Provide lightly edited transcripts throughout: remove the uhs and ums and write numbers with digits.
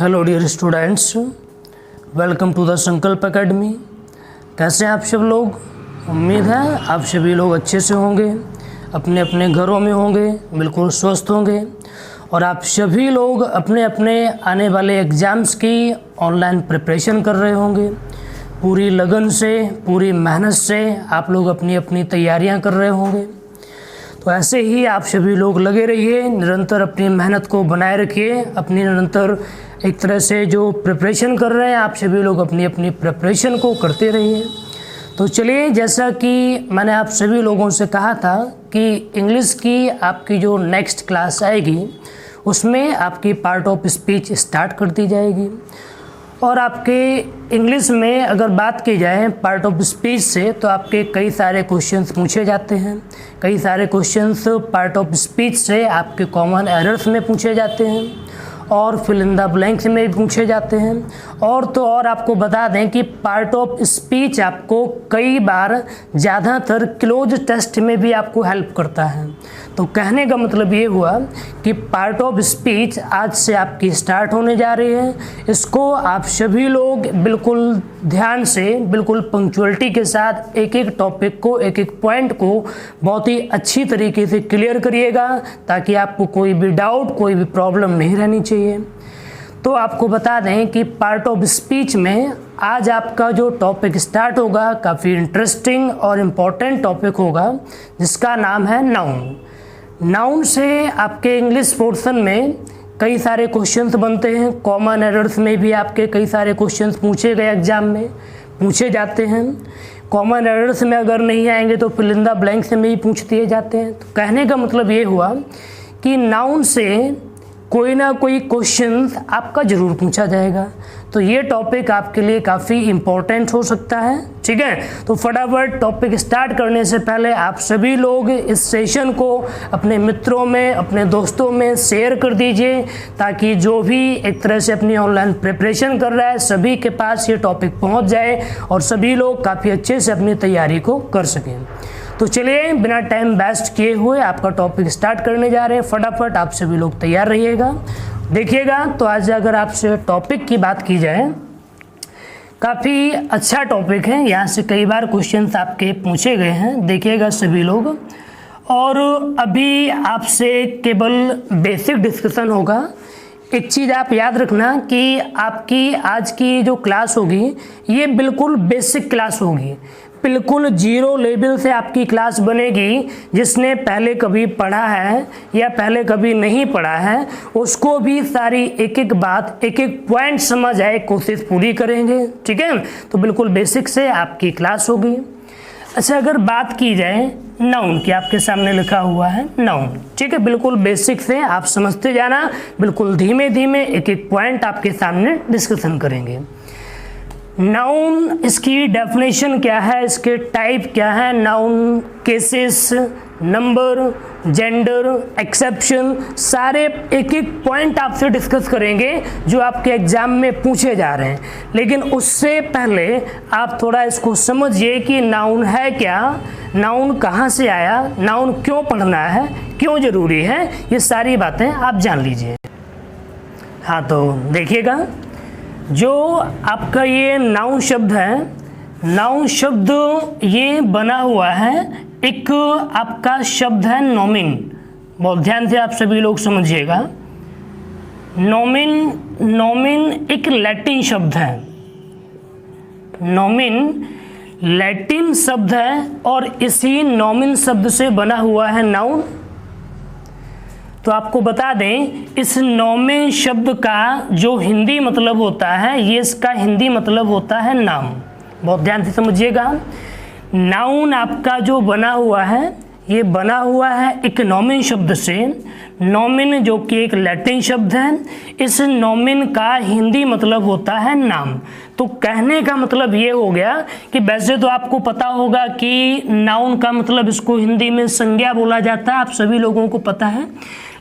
Hello dear students, welcome to the Sankalp academy. कैसे हैं आप सब लोग? उम्मीद है आप सभी लोग अच्छे से होंगे, अपने अपने घरों में होंगे, बिल्कुल स्वस्थ होंगे और आप सभी लोग अपने अपने आने वाले एग्ज़ाम्स की ऑनलाइन प्रिपरेशन कर रहे होंगे। पूरी लगन से, पूरी मेहनत से आप लोग अपनी अपनी तैयारियां कर रहे होंगे। तो ऐसे ही आप सभी लोग लगे रहिए, निरंतर अपनी मेहनत को बनाए रखिए। अपनी निरंतर एक तरह से जो प्रिपरेशन कर रहे हैं आप सभी लोग अपनी अपनी प्रिपरेशन को करते रहिए। तो चलिए, जैसा कि मैंने आप सभी लोगों से कहा था कि इंग्लिश की आपकी जो नेक्स्ट क्लास आएगी उसमें आपकी पार्ट ऑफ स्पीच स्टार्ट कर दी जाएगी। और आपके इंग्लिश में अगर बात की जाए पार्ट ऑफ स्पीच से, तो आपके कई सारे क्वेश्चंस पूछे जाते हैं। कई सारे क्वेश्चंस पार्ट ऑफ स्पीच से आपके कॉमन एरर्स में पूछे जाते हैं और फिल इन द ब्लैंक्स में भी पूछे जाते हैं। और तो और आपको बता दें कि पार्ट ऑफ स्पीच आपको कई बार ज़्यादातर क्लोज टेस्ट में भी आपको हेल्प करता है। तो कहने का मतलब ये हुआ कि पार्ट ऑफ स्पीच आज से आपकी स्टार्ट होने जा रही है। इसको आप सभी लोग बिल्कुल ध्यान से, बिल्कुल पंक्चुअलिटी के साथ एक एक टॉपिक को, एक एक पॉइंट को बहुत ही अच्छी तरीके से क्लियर करिएगा, ताकि आपको कोई भी डाउट, कोई भी प्रॉब्लम नहीं रहनी चाहिए। तो आपको बता दें कि पार्ट ऑफ स्पीच में आज आपका जो टॉपिक स्टार्ट होगा काफ़ी इंटरेस्टिंग और इम्पॉर्टेंट टॉपिक होगा, जिसका नाम है नाउन। नाउन से आपके इंग्लिश पोर्शन में कई सारे क्वेश्चंस बनते हैं। कॉमन एरर्स में भी आपके कई सारे क्वेश्चंस पूछे गए, एग्जाम में पूछे जाते हैं। कॉमन एरर्स में अगर नहीं आएंगे तो फिल इन द ब्लैंक्स में भी पूछ दिए जाते हैं। तो कहने का मतलब ये हुआ कि नाउन से कोई ना कोई क्वेश्चन आपका ज़रूर पूछा जाएगा। तो ये टॉपिक आपके लिए काफ़ी इम्पोर्टेंट हो सकता है। ठीक है, तो फटाफट टॉपिक स्टार्ट करने से पहले आप सभी लोग इस सेशन को अपने मित्रों में, अपने दोस्तों में शेयर कर दीजिए, ताकि जो भी एक तरह से अपनी ऑनलाइन प्रिपरेशन कर रहा है सभी के पास ये टॉपिक पहुंच जाए और सभी लोग काफ़ी अच्छे से अपनी तैयारी को कर सकें। तो चलिए, बिना टाइम वेस्ट किए हुए आपका टॉपिक स्टार्ट करने जा रहे हैं। फटाफट आप सभी लोग तैयार रहिएगा, देखिएगा। तो आज अगर आपसे टॉपिक की बात की जाए, काफ़ी अच्छा टॉपिक है। यहाँ से कई बार क्वेश्चंस आपके पूछे गए हैं, देखिएगा सभी लोग। और अभी आपसे केवल बेसिक डिस्कशन होगा। एक चीज़ आप याद रखना कि आपकी आज की जो क्लास होगी ये बिल्कुल बेसिक क्लास होगी, बिल्कुल जीरो लेवल से आपकी क्लास बनेगी। जिसने पहले कभी पढ़ा है या पहले कभी नहीं पढ़ा है उसको भी सारी एक एक बात, एक एक पॉइंट समझ आए, कोशिश पूरी करेंगे। ठीक है, तो बिल्कुल बेसिक से आपकी क्लास होगी। अच्छा, अगर बात की जाए नाउन की, आपके सामने लिखा हुआ है नाउन। ठीक है, बिल्कुल बेसिक से आप समझते जाना, बिल्कुल धीमे धीमे एक एक पॉइंट आपके सामने डिस्कशन करेंगे। नाउन, इसकी डेफिनेशन क्या है, इसके टाइप क्या है, noun cases, number, gender, exception, सारे एक एक पॉइंट आपसे डिस्कस करेंगे जो आपके एग्जाम में पूछे जा रहे हैं। लेकिन उससे पहले आप थोड़ा इसको समझिए कि नाउन है क्या, नाउन कहाँ से आया, नाउन क्यों पढ़ना है, क्यों ज़रूरी है, ये सारी बातें आप जान लीजिए। हाँ, तो देखिएगा, जो आपका ये नाउन शब्द है, नाउन शब्द ये बना हुआ है, एक आपका शब्द है नोमिन। बहुत ध्यान से आप सभी लोग समझिएगा। नोमिन, नोमिन एक लैटिन शब्द है। नोमिन लैटिन शब्द है और इसी नोमिन शब्द से बना हुआ है नाउन। तो आपको बता दें, इस नोमिन शब्द का जो हिंदी मतलब होता है, ये इसका हिंदी मतलब होता है नाम। बहुत ध्यान से समझिएगा। नाउन आपका जो बना हुआ है, ये बना हुआ है एक नोमिन शब्द से। नोमिन जो कि एक लैटिन शब्द है, इस नोमिन का हिंदी मतलब होता है नाम। तो कहने का मतलब ये हो गया कि वैसे तो आपको पता होगा कि नाउन का मतलब इसको हिंदी में संज्ञा बोला जाता है, आप सभी लोगों को पता है।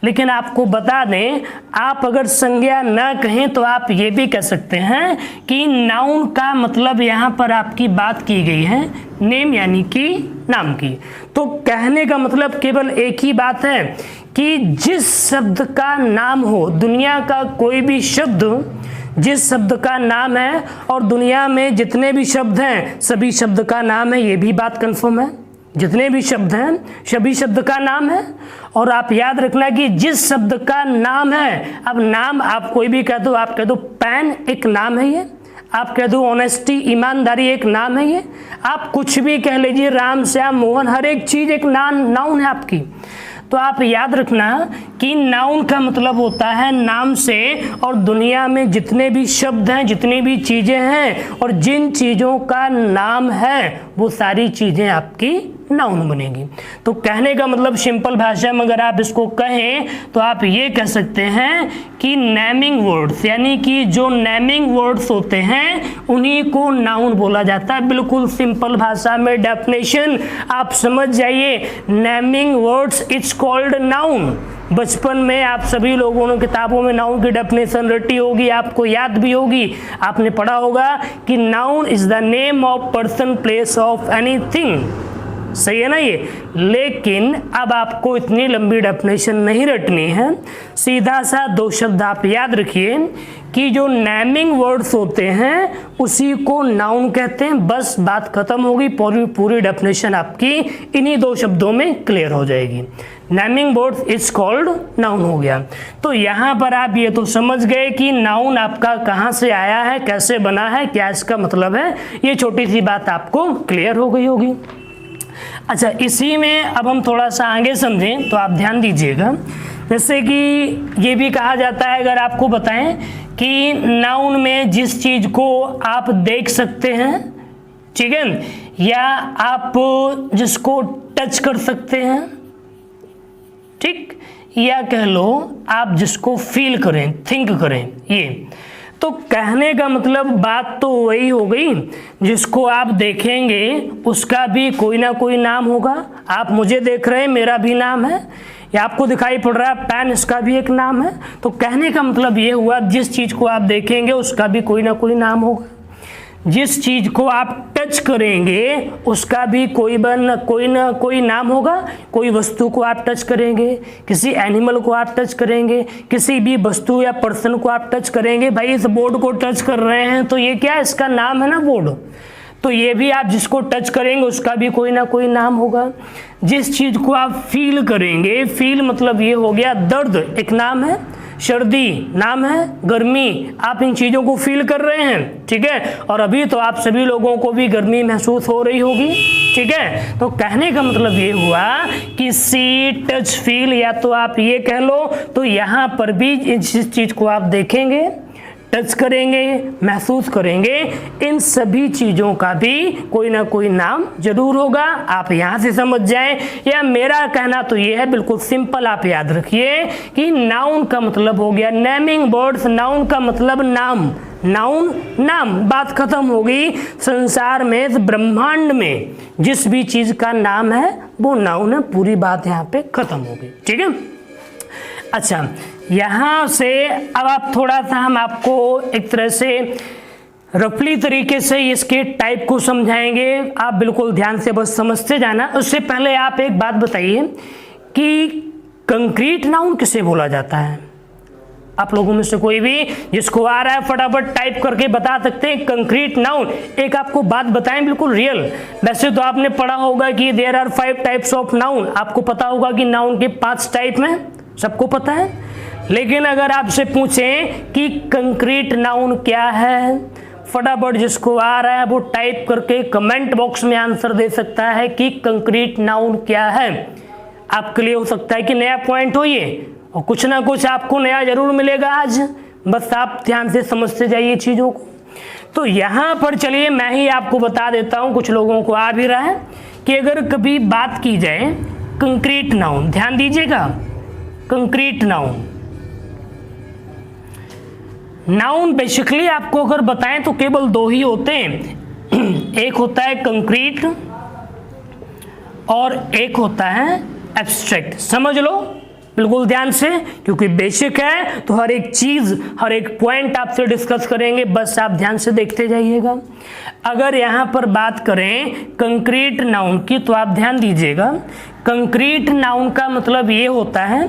लेकिन आपको बता दें, आप अगर संज्ञा ना कहें तो आप ये भी कह सकते हैं कि नाउन का मतलब यहाँ पर आपकी बात की गई है नेम यानी कि नाम की। तो कहने का मतलब केवल एक ही बात है कि जिस शब्द का नाम हो, दुनिया का कोई भी शब्द जिस शब्द का नाम है, और दुनिया में जितने भी शब्द हैं सभी शब्द का नाम है, ये भी बात कंफर्म है। जितने भी शब्द हैं सभी शब्द का नाम है। और आप याद रखना कि जिस शब्द का नाम है, अब नाम आप कोई भी कह दो, आप कह दो पेन एक नाम है, ये आप कह दो ऑनेस्टी ईमानदारी एक नाम है, ये आप कुछ भी कह लीजिए, राम श्याम मोहन, हर एक चीज एक नाउन है आपकी। तो आप याद रखना कि नाउन का मतलब होता है नाम से, और दुनिया में जितने भी शब्द हैं, जितनी भी चीजें हैं, और जिन चीजों का नाम है वो सारी चीजें आपकी नाउन बनेगी। तो कहने का मतलब सिंपल भाषा में अगर आप इसको कहें तो आप ये कह सकते हैं कि नेमिंग वर्ड्स, यानी कि जो नेमिंग वर्ड्स होते हैं उन्हीं को नाउन बोला जाता है। बिल्कुल सिंपल भाषा में डेफिनेशन आप समझ जाइए, naming words it's called noun. बचपन में आप सभी लोगों ने किताबों में नाउन की डेफिनेशन रटी होगी, आपको याद भी होगी, आपने पढ़ा होगा कि noun is the name of person place of anything. सही है ना ये। लेकिन अब आपको इतनी लंबी डेफिनेशन नहीं रटनी है, सीधा सा दो शब्द आप याद रखिए कि जो नेमिंग वर्ड्स होते हैं उसी को नाउन कहते हैं। बस बात खत्म होगी, पूरी डेफिनेशन आपकी इन्हीं दो शब्दों में क्लियर हो जाएगी। Naming words is called noun हो गया। तो यहाँ पर आप ये तो समझ गए कि नाउन आपका कहाँ से आया है, कैसे बना है, क्या इसका मतलब है, ये छोटी सी बात आपको क्लियर हो गई होगी। अच्छा, इसी में अब हम थोड़ा सा आगे समझें तो आप ध्यान दीजिएगा। जैसे कि ये भी कहा जाता है, अगर आपको बताएं कि नाउन में जिस चीज को आप देख सकते हैं, ठीक है, या आप जिसको टच कर सकते हैं, ठीक, या कह लो आप जिसको फील करें, थिंक करें, ये तो कहने का मतलब बात तो वही हो गई, जिसको आप देखेंगे उसका भी कोई ना कोई नाम होगा। आप मुझे देख रहे हैं, मेरा भी नाम है, या आपको दिखाई पड़ रहा है पेन, इसका भी एक नाम है। तो कहने का मतलब ये हुआ, जिस चीज को आप देखेंगे उसका भी कोई ना कोई नाम होगा, जिस चीज को आप टच करेंगे उसका भी कोई ना कोई नाम होगा। कोई वस्तु को आप टच करेंगे, किसी एनिमल को आप टच करेंगे, किसी भी वस्तु या पर्सन को आप टच करेंगे, भाई इस बोर्ड को टच कर रहे हैं तो ये क्या है, इसका नाम है ना बोर्ड। तो ये भी आप जिसको टच करेंगे उसका भी कोई ना कोई नाम होगा। जिस चीज को आप फील करेंगे, फील मतलब ये हो गया दर्द एक नाम है, सर्दी नाम है, गर्मी, आप इन चीजों को फील कर रहे हैं, ठीक है। और अभी तो आप सभी लोगों को भी गर्मी महसूस हो रही होगी, ठीक है। तो कहने का मतलब ये हुआ कि सी, टच, फील, या तो आप ये कह लो, तो यहाँ पर भी जिस चीज को आप देखेंगे, टच करेंगे, महसूस करेंगे, इन सभी चीजों का भी कोई ना कोई नाम जरूर होगा। आप यहाँ से समझ जाएं, या मेरा कहना तो ये है, बिल्कुल सिंपल आप याद रखिए कि नाउन का मतलब हो गया नेमिंग वर्ड्स, नाउन का मतलब नाम, नाउन नाम, बात खत्म हो गई। संसार में, इस ब्रह्मांड में जिस भी चीज का नाम है वो नाउन है, पूरी बात यहाँ पे खत्म हो गई, ठीक है। अच्छा, यहाँ से अब आप थोड़ा सा हम आपको एक तरह से रफली तरीके से इसके टाइप को समझाएंगे, आप बिल्कुल ध्यान से बस समझते जाना। उससे पहले आप एक बात बताइए कि कंक्रीट नाउन किसे बोला जाता है। आप लोगों में से कोई भी जिसको आ रहा है फटाफट टाइप करके बता सकते हैं कंक्रीट नाउन। एक आपको बात बताएं बिल्कुल रियल, वैसे तो आपने पढ़ा होगा कि there are 5 types of noun, आपको पता होगा कि नाउन के 5 टाइप में, सबको पता है। लेकिन अगर आपसे पूछें कि कंक्रीट नाउन क्या है, फटाफट जिसको आ रहा है वो टाइप करके कमेंट बॉक्स में आंसर दे सकता है कि कंक्रीट नाउन क्या है। आपके लिए हो सकता है कि नया पॉइंट हो ये, और कुछ ना कुछ आपको नया जरूर मिलेगा आज, बस आप ध्यान से समझते जाइए चीजों को। तो यहाँ पर चलिए मैं ही आपको बता देता हूँ, कुछ लोगों को आ भी रहा है कि अगर कभी बात की जाए कंक्रीट नाउन, ध्यान दीजिएगा, कंक्रीट नाउन, नाउन बेसिकली आपको अगर बताएं तो केवल 2 ही होते हैं, एक होता है कंक्रीट और एक होता है एब्स्ट्रैक्ट। समझ लो, बिल्कुल ध्यान से, क्योंकि बेसिक है तो हर एक चीज, हर एक पॉइंट आपसे डिस्कस करेंगे, बस आप ध्यान से देखते जाइएगा। अगर यहाँ पर बात करें कंक्रीट नाउन की तो आप ध्यान दीजिएगा, कंक्रीट नाउन का मतलब ये होता है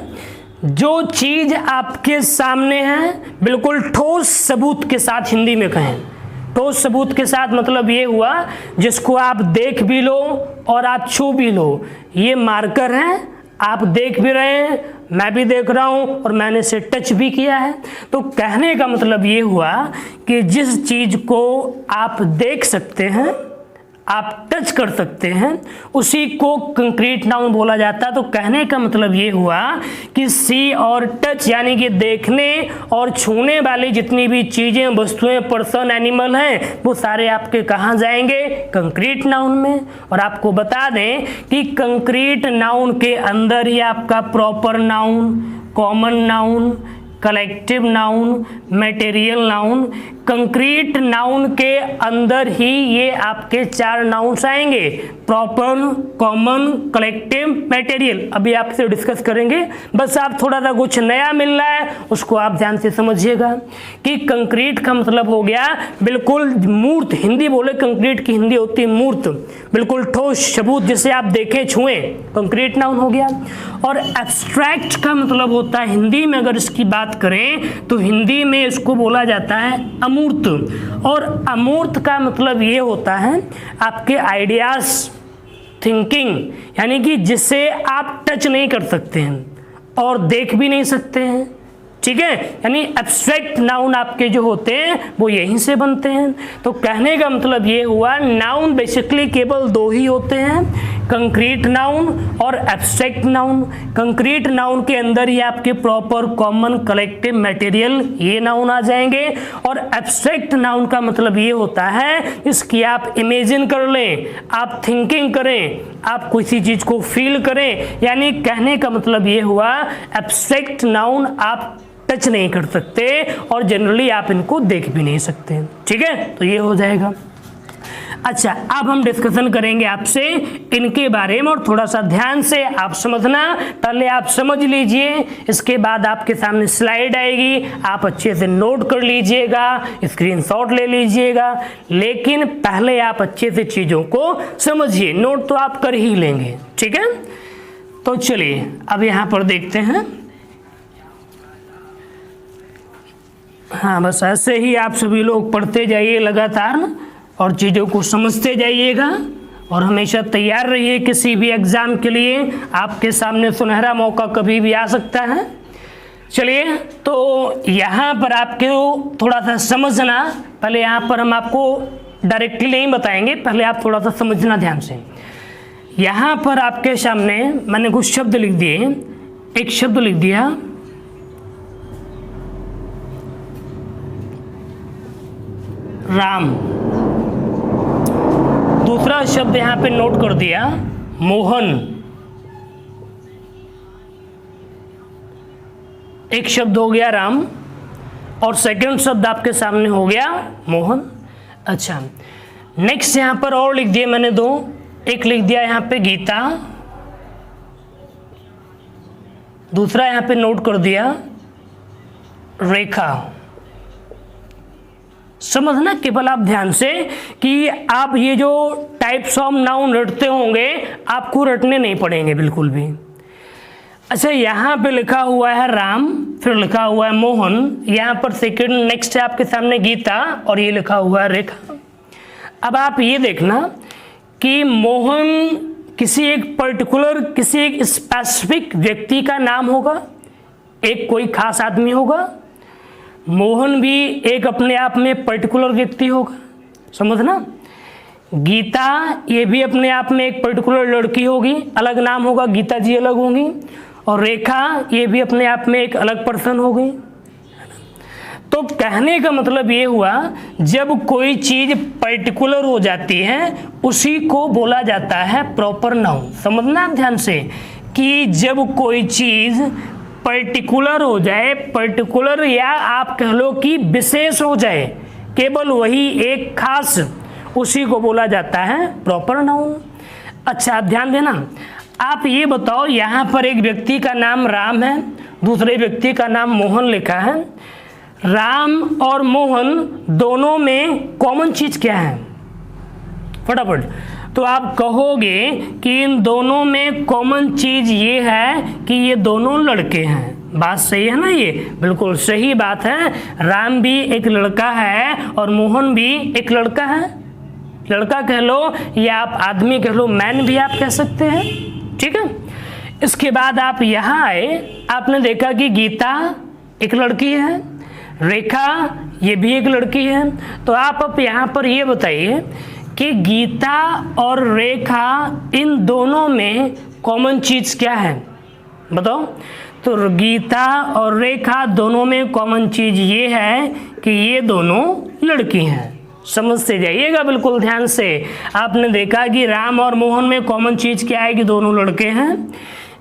जो चीज आपके सामने है, बिल्कुल ठोस सबूत के साथ, हिंदी में कहें ठोस सबूत के साथ, मतलब ये हुआ जिसको आप देख भी लो और आप छू भी लो। ये मार्कर है, आप देख भी रहे हैं, मैं भी देख रहा हूं और मैंने इसे टच भी किया है। तो कहने का मतलब ये हुआ कि जिस चीज को आप देख सकते हैं, आप टच कर सकते हैं, उसी को कंक्रीट नाउन बोला जाता है। तो कहने का मतलब ये हुआ कि सी और टच यानी कि देखने और छूने वाली जितनी भी चीजें, वस्तुएं, पर्सन, एनिमल हैं, वो सारे आपके कहाँ जाएंगे? कंक्रीट नाउन में। और आपको बता दें कि कंक्रीट नाउन के अंदर ही आपका proper noun, common noun, collective noun, material noun, concrete noun के अंदर ही ये आपके 4 नाउन्स आएंगे, प्रॉपर, कॉमन, कलेक्टिव, मटेरियल। अभी आपसे डिस्कस करेंगे, बस आप थोड़ा सा कुछ नया मिल रहा है उसको आप ध्यान से समझिएगा कि कंक्रीट का मतलब हो गया बिल्कुल मूर्त, हिंदी बोले कंक्रीट की हिंदी होती है मूर्त, बिल्कुल ठोस सबूत जिसे आप देखें छुएं, कंक्रीट नाउन हो गया। और एब्स्ट्रैक्ट का मतलब होता है, हिंदी में अगर इसकी बात करें तो हिंदी में इसको बोला जाता है अमूर्त। और अमूर्त का मतलब ये होता है आपके आइडियाज, थिंकिंग, यानी कि जिसे आप टच नहीं कर सकते हैं और देख भी नहीं सकते हैं, ठीक है, यानी एब्स्ट्रैक्ट नाउन आपके जो होते हैं वो यहीं से बनते हैं। तो कहने का मतलब ये हुआ नाउन बेसिकली केवल 2 ही होते हैं, कंक्रीट नाउन और एब्स्ट्रैक्ट नाउन। कंक्रीट नाउन के अंदर ही आपके प्रॉपर, कॉमन, कलेक्टिव, मटेरियल ये नाउन आ जाएंगे। और एब्स्ट्रैक्ट नाउन का मतलब ये होता है इसकी आप इमेजिन कर लें, आप थिंकिंग करें, आप किसी चीज को फील करें, यानी कहने का मतलब ये हुआ एब्स्ट्रैक्ट नाउन आप टच नहीं कर सकते और जनरली आप इनको देख भी नहीं सकते, ठीक है, तो ये हो जाएगा। अच्छा, अब हम डिस्कशन करेंगे आपसे इनके बारे में और थोड़ा सा ध्यान से आप समझना, पहले आप समझ लीजिए, इसके बाद आपके सामने स्लाइड आएगी, आप अच्छे से नोट कर लीजिएगा, स्क्रीनशॉट ले लीजिएगा, लेकिन पहले आप अच्छे से चीज़ों को समझिए, नोट तो आप कर ही लेंगे, ठीक है। तो चलिए अब यहाँ पर देखते हैं। हाँ, बस ऐसे ही आप सभी लोग पढ़ते जाइए लगातार ना, और चीज़ों को समझते जाइएगा और हमेशा तैयार रहिए किसी भी एग्ज़ाम के लिए, आपके सामने सुनहरा मौका कभी भी आ सकता है। चलिए, तो यहाँ पर आपको थोड़ा सा समझना, पहले यहाँ पर हम आपको डायरेक्टली नहीं बताएंगे, पहले आप थोड़ा सा समझना ध्यान से। यहाँ पर आपके सामने मैंने कुछ शब्द लिख दिए, एक शब्द लिख दिया राम, दूसरा शब्द यहाँ पे नोट कर दिया मोहन, एक शब्द हो गया राम और सेकंड शब्द आपके सामने हो गया मोहन। अच्छा, नेक्स्ट यहाँ पर और लिख दिए मैंने 2, एक लिख दिया यहाँ पे गीता, दूसरा यहाँ पे नोट कर दिया रेखा। समझना केवल आप ध्यान से कि आप ये जो टाइप्स ऑफ नाउन रटते होंगे आपको रटने नहीं पड़ेंगे बिल्कुल भी। अच्छा, यहाँ पे लिखा हुआ है राम, फिर लिखा हुआ है मोहन, यहाँ पर सेकंड नेक्स्ट है आपके सामने गीता और ये लिखा हुआ है रेखा। अब आप ये देखना कि मोहन किसी एक पर्टिकुलर, किसी एक स्पेसिफिक व्यक्ति का नाम होगा, एक कोई खास आदमी होगा। मोहन भी एक अपने आप में पर्टिकुलर व्यक्ति होगा, समझना। गीता ये भी अपने आप में एक पर्टिकुलर लड़की होगी, अलग नाम होगा, गीता जी अलग होंगी। और रेखा ये भी अपने आप में एक अलग पर्सन होगी। तो कहने का मतलब ये हुआ जब कोई चीज पर्टिकुलर हो जाती है उसी को बोला जाता है प्रॉपर नाउन। समझना ध्यान से कि जब कोई चीज पर्टिकुलर हो जाए, पर्टिकुलर या आप कह लो कि विशेष हो जाए, केवल वही एक खास, उसी को बोला जाता है प्रॉपर नाउन। अच्छा, आप ध्यान देना, आप ये बताओ, यहाँ पर एक व्यक्ति का नाम राम है, दूसरे व्यक्ति का नाम मोहन लिखा है। राम और मोहन दोनों में कॉमन चीज क्या है? फटाफट। तो आप कहोगे कि इन दोनों में कॉमन चीज ये है कि ये दोनों लड़के हैं। बात सही है ना? ये बिल्कुल सही बात है। राम भी एक लड़का है और मोहन भी एक लड़का है। लड़का कह लो या आप आदमी कह लो, मैन भी आप कह सकते हैं। ठीक है। इसके बाद आप यहाँ आए, आपने देखा कि गीता एक लड़की है, रेखा ये भी एक लड़की है। तो आप अब यहाँ पर ये बताइए कि गीता और रेखा इन दोनों में कॉमन चीज क्या है? बताओ। तो गीता और रेखा दोनों में कॉमन चीज ये है कि ये दोनों लड़की हैं। समझते जाइएगा बिल्कुल ध्यान से। आपने देखा कि राम और मोहन में कॉमन चीज क्या है कि दोनों लड़के हैं।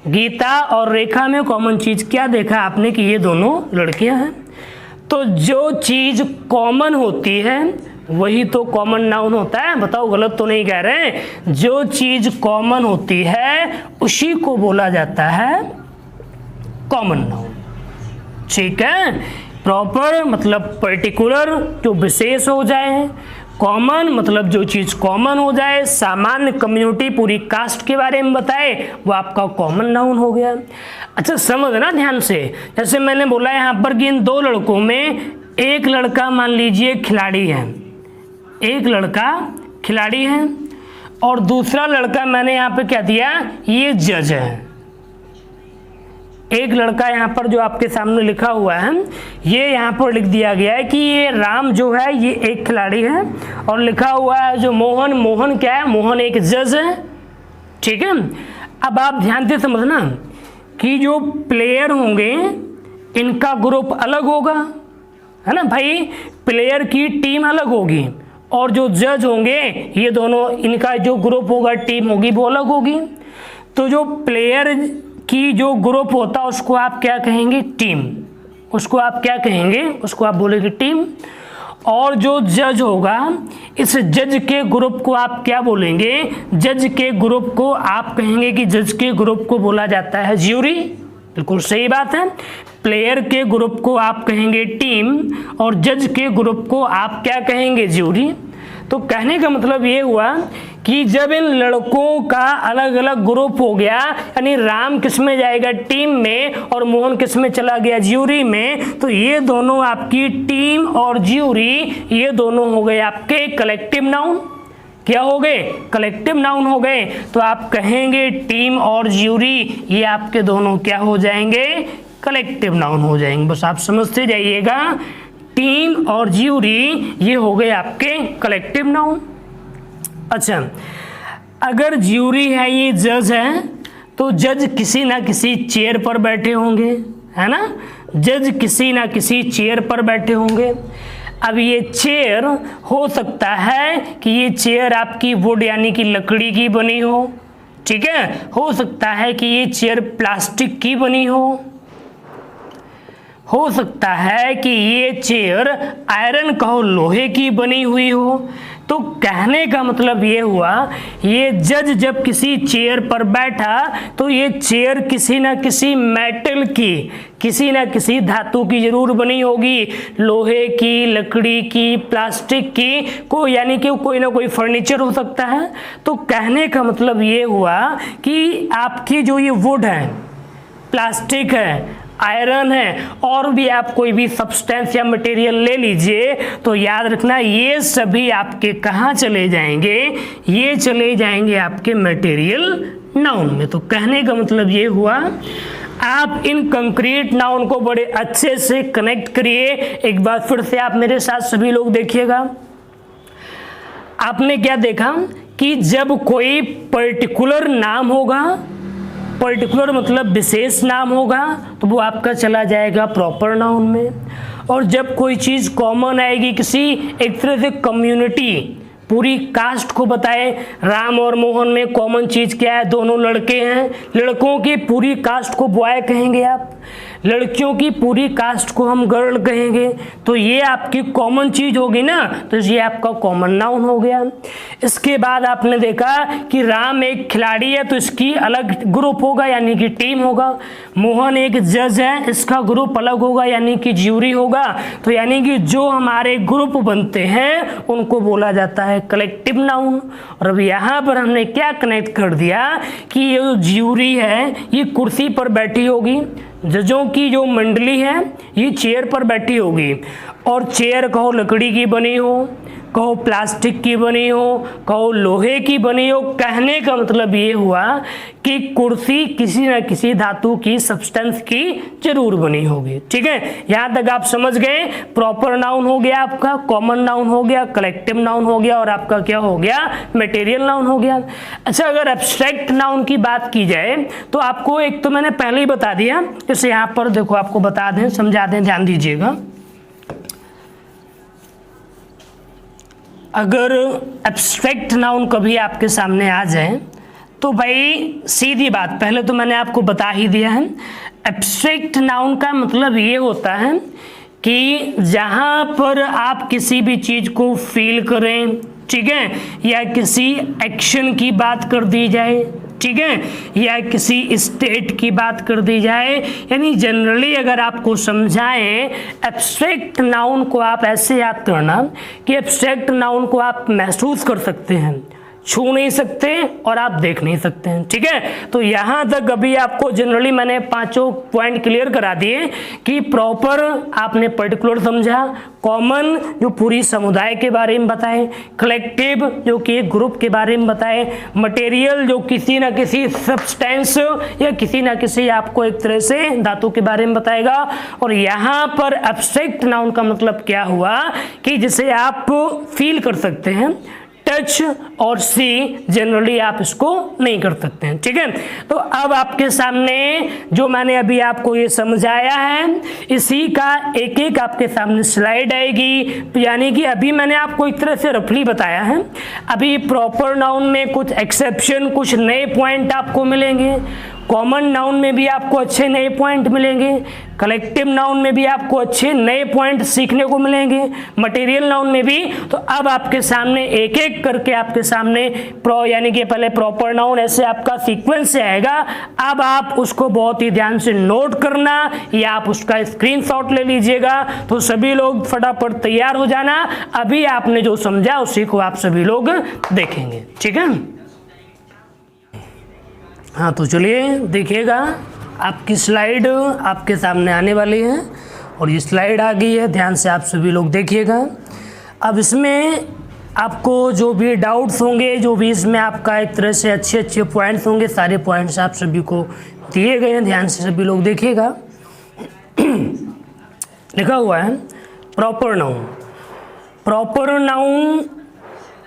गीता और रेखा में कॉमन चीज क्या देखा आपने कि ये दोनों लड़कियां हैं। तो जो चीज कॉमन होती है वही तो कॉमन नाउन होता है। बताओ, गलत तो नहीं कह रहे? जो चीज कॉमन होती है उसी को बोला जाता है कॉमन नाउन। ठीक है। प्रॉपर मतलब पर्टिकुलर, जो विशेष हो जाए। कॉमन मतलब जो चीज कॉमन हो जाए, सामान्य, कम्युनिटी, पूरी कास्ट के बारे में बताए, वो आपका कॉमन नाउन हो गया। अच्छा समझना ध्यान से। जैसे मैंने बोला यहाँ पर कि इन दो लड़कों में एक लड़का मान लीजिए खिलाड़ी है, एक लड़का खिलाड़ी है और दूसरा लड़का मैंने यहाँ पे क्या दिया, ये जज है। एक लड़का यहाँ पर जो आपके सामने लिखा हुआ है, ये यहाँ पर लिख दिया गया है कि ये राम जो है ये एक खिलाड़ी है, और लिखा हुआ है जो मोहन, मोहन क्या है? मोहन एक जज है। ठीक है। अब आप ध्यान से समझना कि जो प्लेयर होंगे इनका ग्रुप अलग होगा, है ना भाई? प्लेयर की टीम अलग होगी और जो जज होंगे ये दोनों, इनका जो ग्रुप होगा, टीम होगी, वो अलग होगी। तो जो प्लेयर की जो ग्रुप होता है उसको आप क्या कहेंगे? टीम। उसको आप क्या कहेंगे? उसको आप बोलेंगे टीम। और जो जज होगा, इस जज के ग्रुप को आप क्या बोलेंगे? जज के ग्रुप को आप कहेंगे कि जज के ग्रुप को बोला जाता है ज्यूरी। बिल्कुल सही बात है। प्लेयर के ग्रुप को आप कहेंगे टीम और जज के ग्रुप को आप क्या कहेंगे? ज्यूरी। तो कहने का मतलब ये हुआ कि जब इन लड़कों का अलग अलग ग्रुप हो गया, यानी राम किस में जाएगा? टीम में, और मोहन किस में चला गया? ज्यूरी में। तो ये दोनों आपकी टीम और ज्यूरी, ये दोनों हो गए आपके कलेक्टिव नाउन। क्या हो गए? कलेक्टिव नाउन हो गए। तो आप कहेंगे टीम और ज्यूरी, ये आपके दोनों क्या हो जाएंगे? कलेक्टिव नाउन हो जाएंगे। बस आप समझते जाइएगा, टीम और ज्यूरी ये हो गए आपके कलेक्टिव नाउन। अच्छा, अगर ज्यूरी है, ये जज है, तो जज किसी ना किसी चेयर पर बैठे होंगे, है ना? जज किसी ना किसी चेयर पर बैठे होंगे। अब ये चेयर हो सकता है कि ये चेयर आपकी वुड यानी कि लकड़ी की बनी हो। ठीक है। हो सकता है कि ये चेयर प्लास्टिक की बनी हो सकता है कि ये चेयर आयरन कहो लोहे की बनी हुई हो। तो कहने का मतलब ये हुआ, ये जज जब किसी चेयर पर बैठा तो ये चेयर किसी ना किसी मेटल की, किसी ना किसी धातु की जरूर बनी होगी, लोहे की, लकड़ी की, प्लास्टिक की, यानी कि कोई ना कोई फर्नीचर हो सकता है। तो कहने का मतलब ये हुआ कि आपकी जो ये वुड है, प्लास्टिक है, आयरन है, और भी आप कोई भी सब्सटेंस या मटेरियल ले लीजिए, तो याद रखना ये सभी आपके कहाँ चले जाएंगे? ये चले जाएंगे आपके मटेरियल नाउन में। तो कहने का मतलब ये हुआ, आप इन कंक्रीट नाउन को बड़े अच्छे से कनेक्ट करिए। एक बार फिर से आप मेरे साथ सभी लोग देखिएगा। आपने क्या देखा कि जब कोई पर्टिकुलर नाम होगा, पर्टिकुलर मतलब विशेष नाम होगा, तो वो आपका चला जाएगा प्रॉपर नाउन में। और जब कोई चीज़ कॉमन आएगी, किसी एक तरह से कम्युनिटी, पूरी कास्ट को बताए, राम और मोहन में कॉमन चीज़ क्या है? दोनों लड़के हैं, लड़कों की पूरी कास्ट को बॉय कहेंगे आप। लड़कियों की पूरी कास्ट को हम गर्ल कहेंगे, तो ये आपकी कॉमन चीज होगी ना, तो ये आपका कॉमन नाउन हो गया। इसके बाद आपने देखा कि राम एक खिलाड़ी है, तो इसकी अलग ग्रुप होगा यानी कि टीम होगा। मोहन एक जज है, इसका ग्रुप अलग होगा यानी कि ज्यूरी होगा। तो यानी कि जो हमारे ग्रुप बनते हैं उनको बोला जाता है कलेक्टिव नाउन। और अब यहाँ पर हमने क्या कनेक्ट कर दिया कि ये जो ज्यूरी है ये कुर्सी पर बैठी होगी, जजों की जो मंडली है ये चेयर पर बैठी होगी, और चेयर कहो लकड़ी की बनी हो, कहो प्लास्टिक की बनी हो, कहो लोहे की बनी हो, कहने का मतलब ये हुआ कि कुर्सी किसी न किसी धातु की सब्सटेंस की जरूर बनी होगी। ठीक है, यहाँ तक आप समझ गए। प्रॉपर नाउन हो गया आपका, कॉमन नाउन हो गया, कलेक्टिव नाउन हो गया, और आपका क्या हो गया, मटेरियल नाउन हो गया। अच्छा, अगर एब्स्ट्रैक्ट नाउन की बात की जाए तो आपको एक तो मैंने पहले ही बता दिया, जैसे यहाँ पर देखो आपको बता दें, समझा दें, ध्यान दीजिएगा। अगर एब्स्ट्रैक्ट नाउन कभी आपके सामने आ जाए तो भाई सीधी बात, पहले तो मैंने आपको बता ही दिया है, एब्स्ट्रैक्ट नाउन का मतलब ये होता है कि जहाँ पर आप किसी भी चीज को फील करें, ठीक है, या किसी एक्शन की बात कर दी जाए, ठीक है, या किसी स्टेट की बात कर दी जाए, यानी जनरली अगर आपको समझाएं एब्स्ट्रैक्ट नाउन को आप ऐसे याद करना कि एब्स्ट्रैक्ट नाउन को आप महसूस कर सकते हैं, छू नहीं सकते और आप देख नहीं सकते हैं। ठीक है, तो यहां तक अभी आपको जनरली मैंने पांचों पॉइंट क्लियर करा दिए कि प्रॉपर आपने पर्टिकुलर समझा, कॉमन जो पूरी समुदाय के बारे में बताए, कलेक्टिव जो कि एक ग्रुप के बारे में बताए, मटेरियल जो किसी ना किसी सब्सटेंस या किसी ना किसी आपको एक तरह से धातु के बारे में बताएगा। और यहाँ पर एब्स्ट्रैक्ट नाउन का मतलब क्या हुआ कि जिसे आप फील कर सकते हैं, टच और सी जनरली आप इसको नहीं कर सकते हैं। ठीक है, तो अब आपके सामने जो मैंने अभी आपको ये समझाया है इसी का एक एक आपके सामने स्लाइड आएगी। यानी कि अभी मैंने आपको एक तरह से रफली बताया है, अभी प्रॉपर नाउन में कुछ एक्सेप्शन, कुछ नए पॉइंट आपको मिलेंगे, कॉमन नाउन में भी आपको अच्छे नए पॉइंट मिलेंगे, कलेक्टिव नाउन में भी आपको अच्छे नए पॉइंट सीखने को मिलेंगे, मटेरियल नाउन में भी। तो अब आपके सामने एक एक करके आपके सामने यानी कि पहले प्रॉपर नाउन ऐसे आपका सीक्वेंस से आएगा। अब आप उसको बहुत ही ध्यान से नोट करना या आप उसका स्क्रीनशॉट ले लीजिएगा। तो सभी लोग फटाफट तैयार हो जाना, अभी आपने जो समझा उसी को आप सभी लोग देखेंगे। ठीक है, हाँ, तो चलिए देखिएगा, आपकी स्लाइड आपके सामने आने वाली है और ये स्लाइड आ गई है, ध्यान से आप सभी लोग देखिएगा। अब इसमें आपको जो भी डाउट्स होंगे, जो भी इसमें आपका एक तरह से अच्छे अच्छे पॉइंट्स होंगे, सारे पॉइंट्स आप सभी को दिए गए हैं, ध्यान से सभी लोग देखिएगा। लिखा हुआ है प्रॉपर नाउन। प्रॉपर नाउन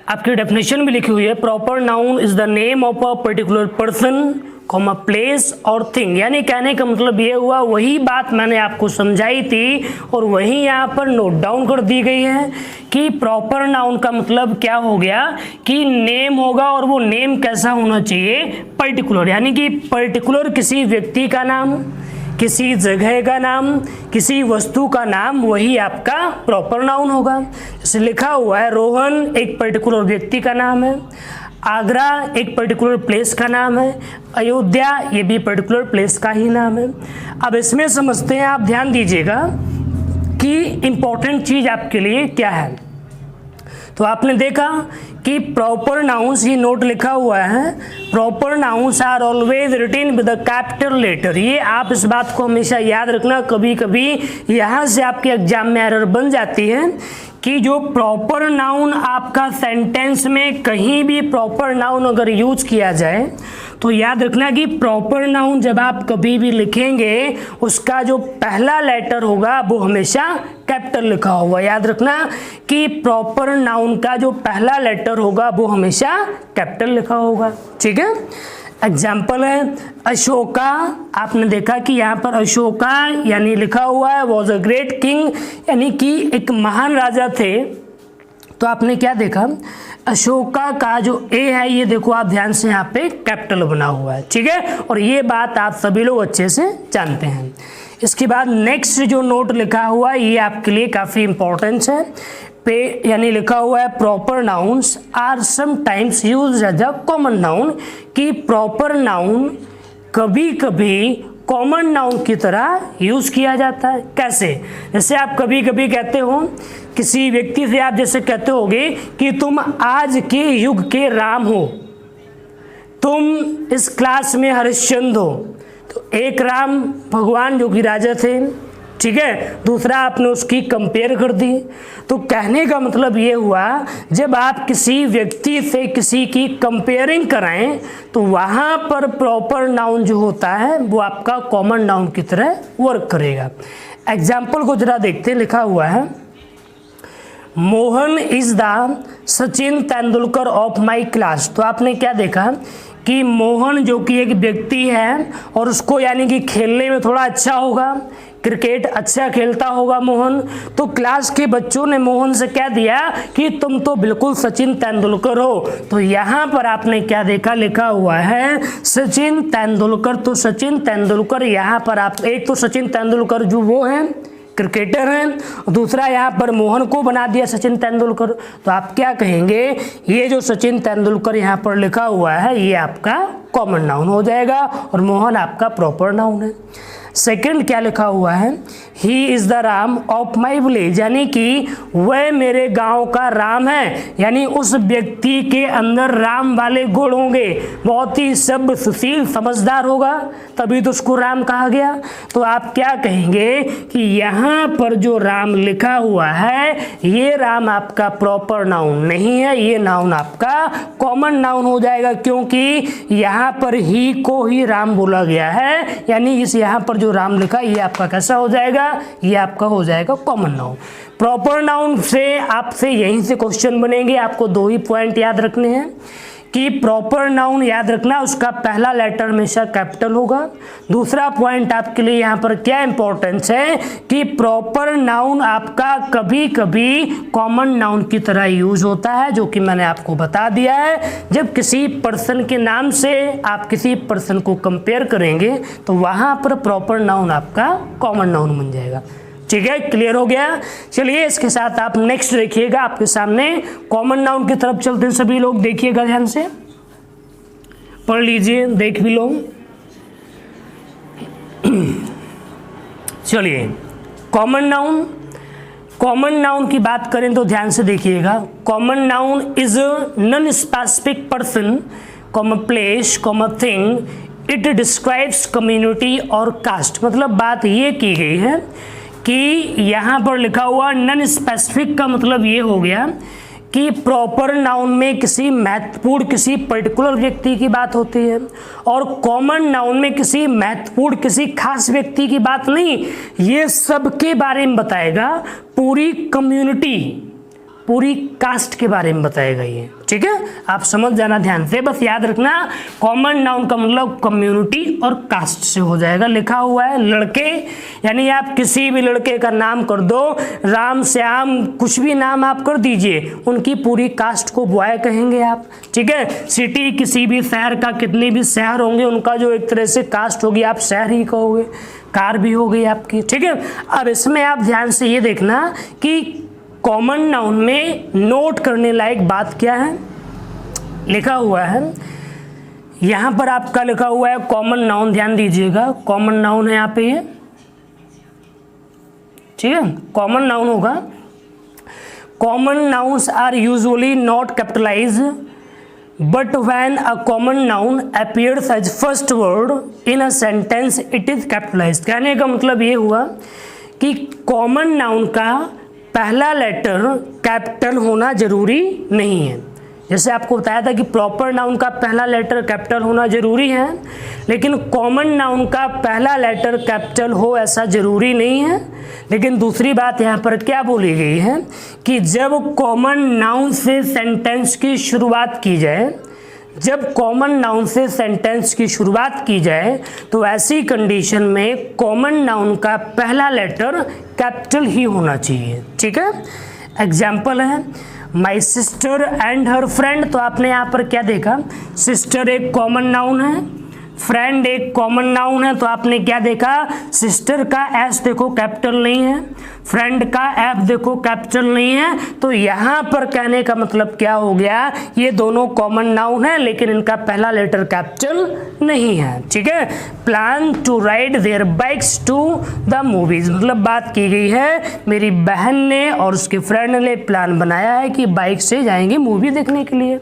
आपकी डेफिनेशन भी लिखी हुई है, proper noun is the name of a particular person, comma place और थिंग। यानी कहने का मतलब ये हुआ, वही बात मैंने आपको समझाई थी और वही यहाँ पर नोट डाउन कर दी गई है कि प्रॉपर नाउन का मतलब क्या हो गया कि नेम होगा, और वो नेम कैसा होना चाहिए, पर्टिकुलर, यानी कि पर्टिकुलर किसी व्यक्ति का नाम, किसी जगह का नाम, किसी वस्तु का नाम, वही आपका प्रॉपर नाउन होगा। जैसे लिखा हुआ है रोहन एक पर्टिकुलर व्यक्ति का नाम है, आगरा एक पर्टिकुलर प्लेस का नाम है, अयोध्या ये भी पर्टिकुलर प्लेस का ही नाम है। अब इसमें समझते हैं, आप ध्यान दीजिएगा कि इम्पोर्टेंट चीज़ आपके लिए क्या है। तो आपने देखा कि प्रॉपर नाउन्स, ये नोट लिखा हुआ है, proper nouns are always written with the capital letter. ये आप इस बात को हमेशा याद रखना, कभी कभी यहाँ से आपके एग्जाम में एरर बन जाती है कि जो प्रॉपर नाउन आपका सेंटेंस में कहीं भी प्रॉपर नाउन अगर यूज किया जाए तो याद रखना कि प्रॉपर नाउन जब आप कभी भी लिखेंगे उसका जो पहला लेटर होगा वो हमेशा कैपिटल लिखा होगा। याद रखना कि प्रॉपर नाउन का जो पहला लेटर होगा वो हमेशा कैपिटल लिखा होगा। ठीक है, एग्जाम्पल है अशोका, आपने देखा कि यहाँ पर अशोका यानी लिखा हुआ है वॉज अ ग्रेट किंग, यानी कि एक महान राजा थे। तो आपने क्या देखा, अशोका का जो ए है ये देखो आप ध्यान से यहाँ पे कैपिटल बना हुआ है। ठीक है, और ये बात आप सभी लोग अच्छे से जानते हैं। इसके बाद नेक्स्ट जो नोट लिखा हुआ है ये आपके लिए काफ़ी इंपॉर्टेंट है। पे यानी लिखा हुआ है proper nouns are sometimes used as a common noun, कि प्रॉपर नाउन कभी कभी कॉमन नाउन की तरह यूज किया जाता है। कैसे? जैसे आप कभी कभी कहते हो किसी व्यक्ति से, आप जैसे कहते होगे कि तुम आज के युग के राम हो, तुम इस क्लास में हरिश्चंद्र हो। तो एक राम भगवान जो कि राजा थे, ठीक है, दूसरा आपने उसकी कंपेयर कर दी। तो कहने का मतलब ये हुआ, जब आप किसी व्यक्ति से किसी की कंपेयरिंग कराएं तो वहाँ पर प्रॉपर नाउन जो होता है वो आपका कॉमन नाउन की तरह वर्क करेगा। एग्जाम्पल को जरा देखते हैं। लिखा हुआ है Mohan is the Sachin Tendulkar of my class. तो आपने क्या देखा कि मोहन जो कि एक व्यक्ति है और उसको यानी कि खेलने में थोड़ा अच्छा होगा, क्रिकेट अच्छा खेलता होगा मोहन, तो क्लास के बच्चों ने मोहन से क्या दिया कि तुम तो बिल्कुल सचिन तेंदुलकर हो। तो यहाँ पर आपने क्या देखा, लिखा हुआ है सचिन तेंदुलकर। तो सचिन तेंदुलकर यहाँ पर आप, एक तो सचिन तेंदुलकर जो वो हैं क्रिकेटर हैं, दूसरा यहाँ पर मोहन को बना दिया सचिन तेंदुलकर। तो आप क्या कहेंगे, ये जो सचिन तेंदुलकर यहाँ पर लिखा हुआ है ये आपका कॉमन नाउन हो जाएगा और मोहन आपका प्रॉपर नाउन है। सेकंड क्या लिखा हुआ है, he is the Ram of my village, यानी कि वह मेरे गांव का राम है, यानी उस व्यक्ति के अंदर राम वाले गुण होंगे, बहुत ही सभ्य सुशील समझदार होगा, तभी तो उसको राम कहा गया। तो आप क्या कहेंगे कि यहाँ पर जो राम लिखा हुआ है ये राम आपका प्रॉपर नाउन नहीं है, ये नाउन आपका कॉमन नाउन हो जाएगा, क्योंकि यहाँ पर ही को ही राम बोला गया है, यानी इस यहाँ पर जो राम लिखा ये आपका कैसा हो जाएगा, ये आपका हो जाएगा कॉमन नाउन। प्रॉपर नाउन से आपसे यहीं से क्वेश्चन बनेंगे, आपको दो ही पॉइंट याद रखने हैं कि प्रॉपर नाउन याद रखना उसका पहला लेटर हमेशा कैपिटल होगा। दूसरा पॉइंट आपके लिए यहाँ पर क्या इंपॉर्टेंस है कि प्रॉपर नाउन आपका कभी कभी कॉमन नाउन की तरह यूज होता है, जो कि मैंने आपको बता दिया है। जब किसी पर्सन के नाम से आप किसी पर्सन को कंपेयर करेंगे तो वहाँ पर प्रॉपर नाउन आपका कॉमन नाउन बन जाएगा। ठीक है, क्लियर हो गया। चलिए इसके साथ आप नेक्स्ट देखिएगा, आपके सामने कॉमन नाउन की तरफ चलते हैं। सभी लोग देखिएगा, ध्यान से पढ़ लीजिए, देख भी लो। चलिए कॉमन नाउन, कॉमन नाउन की बात करें तो ध्यान से देखिएगा। Common noun is non specific person, place, thing, it describes community और कास्ट। मतलब बात ये की गई है कि यहाँ पर लिखा हुआ नॉन स्पेसिफिक का मतलब ये हो गया कि प्रॉपर नाउन में किसी महत्वपूर्ण, किसी पर्टिकुलर व्यक्ति की बात होती है, और कॉमन नाउन में किसी महत्वपूर्ण, किसी खास व्यक्ति की बात नहीं, ये सबके बारे में बताएगा, पूरी कम्युनिटी, पूरी कास्ट के बारे में बताएगा ये। ठीक है, आप समझ जाना ध्यान से, बस याद रखना कॉमन नाउन का मतलब कम्युनिटी और कास्ट से हो जाएगा। लिखा हुआ है लड़के, यानी आप किसी भी लड़के का नाम कर दो, राम, श्याम, कुछ भी नाम आप कर दीजिए, उनकी पूरी कास्ट को बॉय कहेंगे आप। ठीक है, सिटी, किसी भी शहर का, कितने भी शहर होंगे उनका जो एक तरह से कास्ट होगी आप शहर ही कहोगे, कार भी हो गई आपकी। ठीक है, अब इसमें आप ध्यान से ये देखना कि कॉमन नाउन में नोट करने लायक बात क्या है। लिखा हुआ है यहाँ पर आपका लिखा हुआ है कॉमन नाउन, ध्यान दीजिएगा, कॉमन नाउन है यहाँ पे ये। ठीक है, कॉमन नाउन होगा। Common nouns are usually not capitalize, but when a common noun appears as first word in a sentence it is capitalized. कहने का मतलब ये हुआ कि कॉमन नाउन का पहला लेटर कैपिटल होना जरूरी नहीं है। जैसे आपको बताया था कि प्रॉपर नाउन का पहला लेटर कैपिटल होना जरूरी है, लेकिन कॉमन नाउन का पहला लेटर कैपिटल हो ऐसा जरूरी नहीं है। लेकिन दूसरी बात यहाँ पर क्या बोली गई है कि जब कॉमन नाउन से सेंटेंस की शुरुआत की जाए, जब कॉमन नाउन से सेंटेंस की शुरुआत की जाए तो ऐसी कंडीशन में कॉमन नाउन का पहला लेटर कैपिटल ही होना चाहिए। ठीक है, एग्जाम्पल है my sister and her friend. तो आपने यहाँ पर क्या देखा, सिस्टर एक कॉमन नाउन है, फ्रेंड एक कॉमन नाउन है, तो आपने क्या देखा, सिस्टर का एस देखो कैपिटल नहीं है, फ्रेंड का एफ देखो कैपिटल नहीं है, तो यहां पर कहने का मतलब क्या हो गया, ये दोनों कॉमन नाउन है लेकिन इनका पहला लेटर कैपिटल नहीं है। ठीक है, plan to ride their bikes to the movies, मतलब बात की गई है मेरी बहन ने और उसके फ्रेंड ने प्लान बनाया है कि बाइक से जाएंगे मूवी देखने के लिए।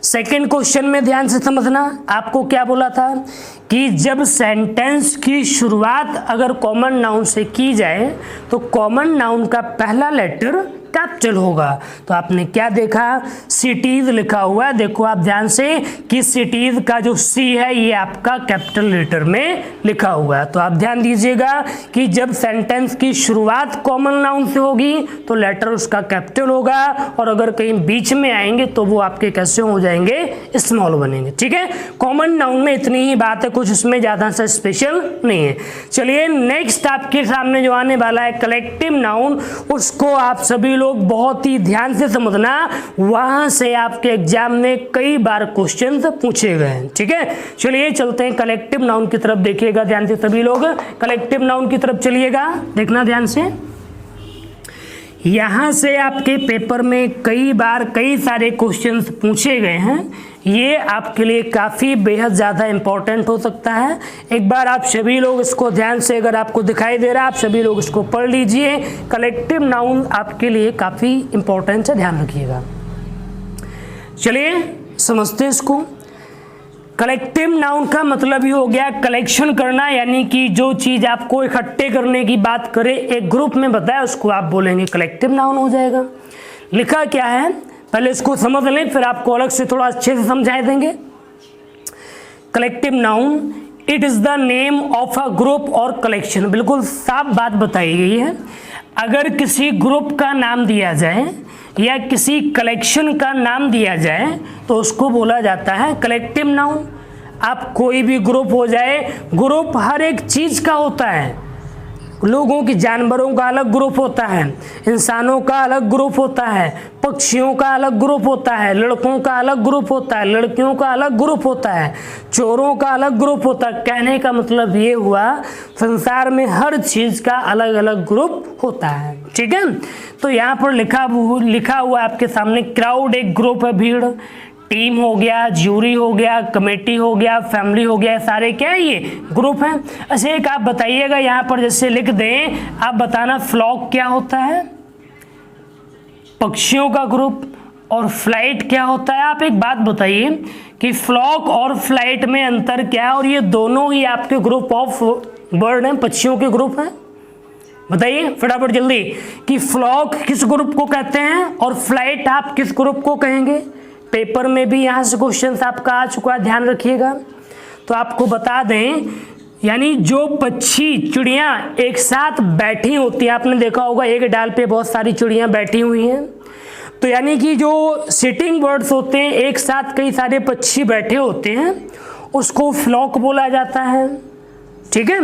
सेकेंड क्वेश्चन में ध्यान से समझना, आपको क्या बोला था कि जब सेंटेंस की शुरुआत अगर कॉमन नाउन से की जाए तो कॉमन नाउन का पहला लेटर कैपिटल होगा। तो आपने क्या देखा, सिटीज लिखा हुआ है, देखो आप ध्यान से कि सिटीज का जो सी है ये आपका कैपिटल लेटर में लिखा हुआ है। तो आप ध्यान दीजिएगा कि जब सेंटेंस की शुरुआत कॉमन नाउन से होगी तो लेटर उसका कैपिटल होगा, और अगर कहीं बीच में आएंगे तो वो आपके कैसे हो जाएंगे, स्मॉल बनेंगे। ठीक है, कॉमन नाउन में इतनी ही बात है, कुछ उसमें ज्यादा सा स्पेशल नहीं है। चलिए नेक्स्ट आपके सामने जो आने वाला है कलेक्टिव नाउन, उसको आप सभी लोग बहुत ही ध्यान से समझना, वहां से आपके एग्जाम में कई बार क्वेश्चंस पूछे गए हैं। ठीक है, चलिए चलते हैं कलेक्टिव नाउन की तरफ, देखिएगा ध्यान से सभी लोग, कलेक्टिव नाउन की तरफ चलिएगा, देखना ध्यान से। यहां से आपके पेपर में कई बार कई सारे क्वेश्चंस पूछे गए हैं, ये आपके लिए काफ़ी बेहद ज़्यादा इंपॉर्टेंट हो सकता है। एक बार आप सभी लोग इसको ध्यान से, अगर आपको दिखाई दे रहा है, आप सभी लोग इसको पढ़ लीजिए। कलेक्टिव नाउन आपके लिए काफ़ी इंपॉर्टेंट है, ध्यान रखिएगा। चलिए समझते हैं इसको। कलेक्टिव नाउन का मतलब ही हो गया कलेक्शन करना, यानी कि जो चीज़ आपको इकट्ठे करने की बात करे, एक ग्रुप में बताया, उसको आप बोलेंगे कलेक्टिव नाउन हो जाएगा। लिखा क्या है पहले इसको समझ लें, फिर आपको अलग से थोड़ा अच्छे से समझा देंगे। Collective noun, it is the name of a group और कलेक्शन, बिल्कुल साफ बात बताई गई है। अगर किसी ग्रुप का नाम दिया जाए या किसी कलेक्शन का नाम दिया जाए तो उसको बोला जाता है कलेक्टिव नाउन। आप कोई भी ग्रुप हो जाए, ग्रुप हर एक चीज का होता है, लोगों की, जानवरों का अलग ग्रुप होता है, इंसानों का अलग ग्रुप होता है, पक्षियों का अलग ग्रुप होता है, लड़कों का अलग ग्रुप होता है, लड़कियों का अलग ग्रुप होता है, चोरों का अलग ग्रुप होता है। कहने का मतलब ये हुआ संसार में हर चीज का अलग अलग ग्रुप होता है। ठीक है, तो यहाँ पर लिखा हुआ आपके सामने, क्राउड एक ग्रुप है, भीड़, टीम हो गया, ज्यूरी हो गया, कमेटी हो गया, फैमिली हो गया, सारे क्या है, ये ग्रुप हैं। अच्छा एक आप बताइएगा, यहाँ पर जैसे लिख दें, आप बताना फ्लॉक क्या होता है, पक्षियों का ग्रुप, और फ्लाइट क्या होता है। आप एक बात बताइए कि फ्लॉक और फ्लाइट में अंतर क्या है, और ये दोनों ही आपके ग्रुप ऑफ बर्ड हैं, पक्षियों के ग्रुप हैं। बताइए फटाफट जल्दी कि फ्लॉक किस ग्रुप को कहते हैं और फ्लाइट आप किस ग्रुप को कहेंगे। पेपर में भी यहाँ से क्वेश्चन आपका आ चुका है, ध्यान रखिएगा। तो आपको बता दें, यानी जो पक्षी, चिड़ियाँ एक साथ बैठी होती हैं, आपने देखा होगा एक डाल पे बहुत सारी चिड़ियाँ बैठी हुई हैं, तो यानी कि जो सिटिंग बर्ड्स होते हैं, एक साथ कई सारे पक्षी बैठे होते हैं, उसको फ्लॉक बोला जाता है। ठीक है,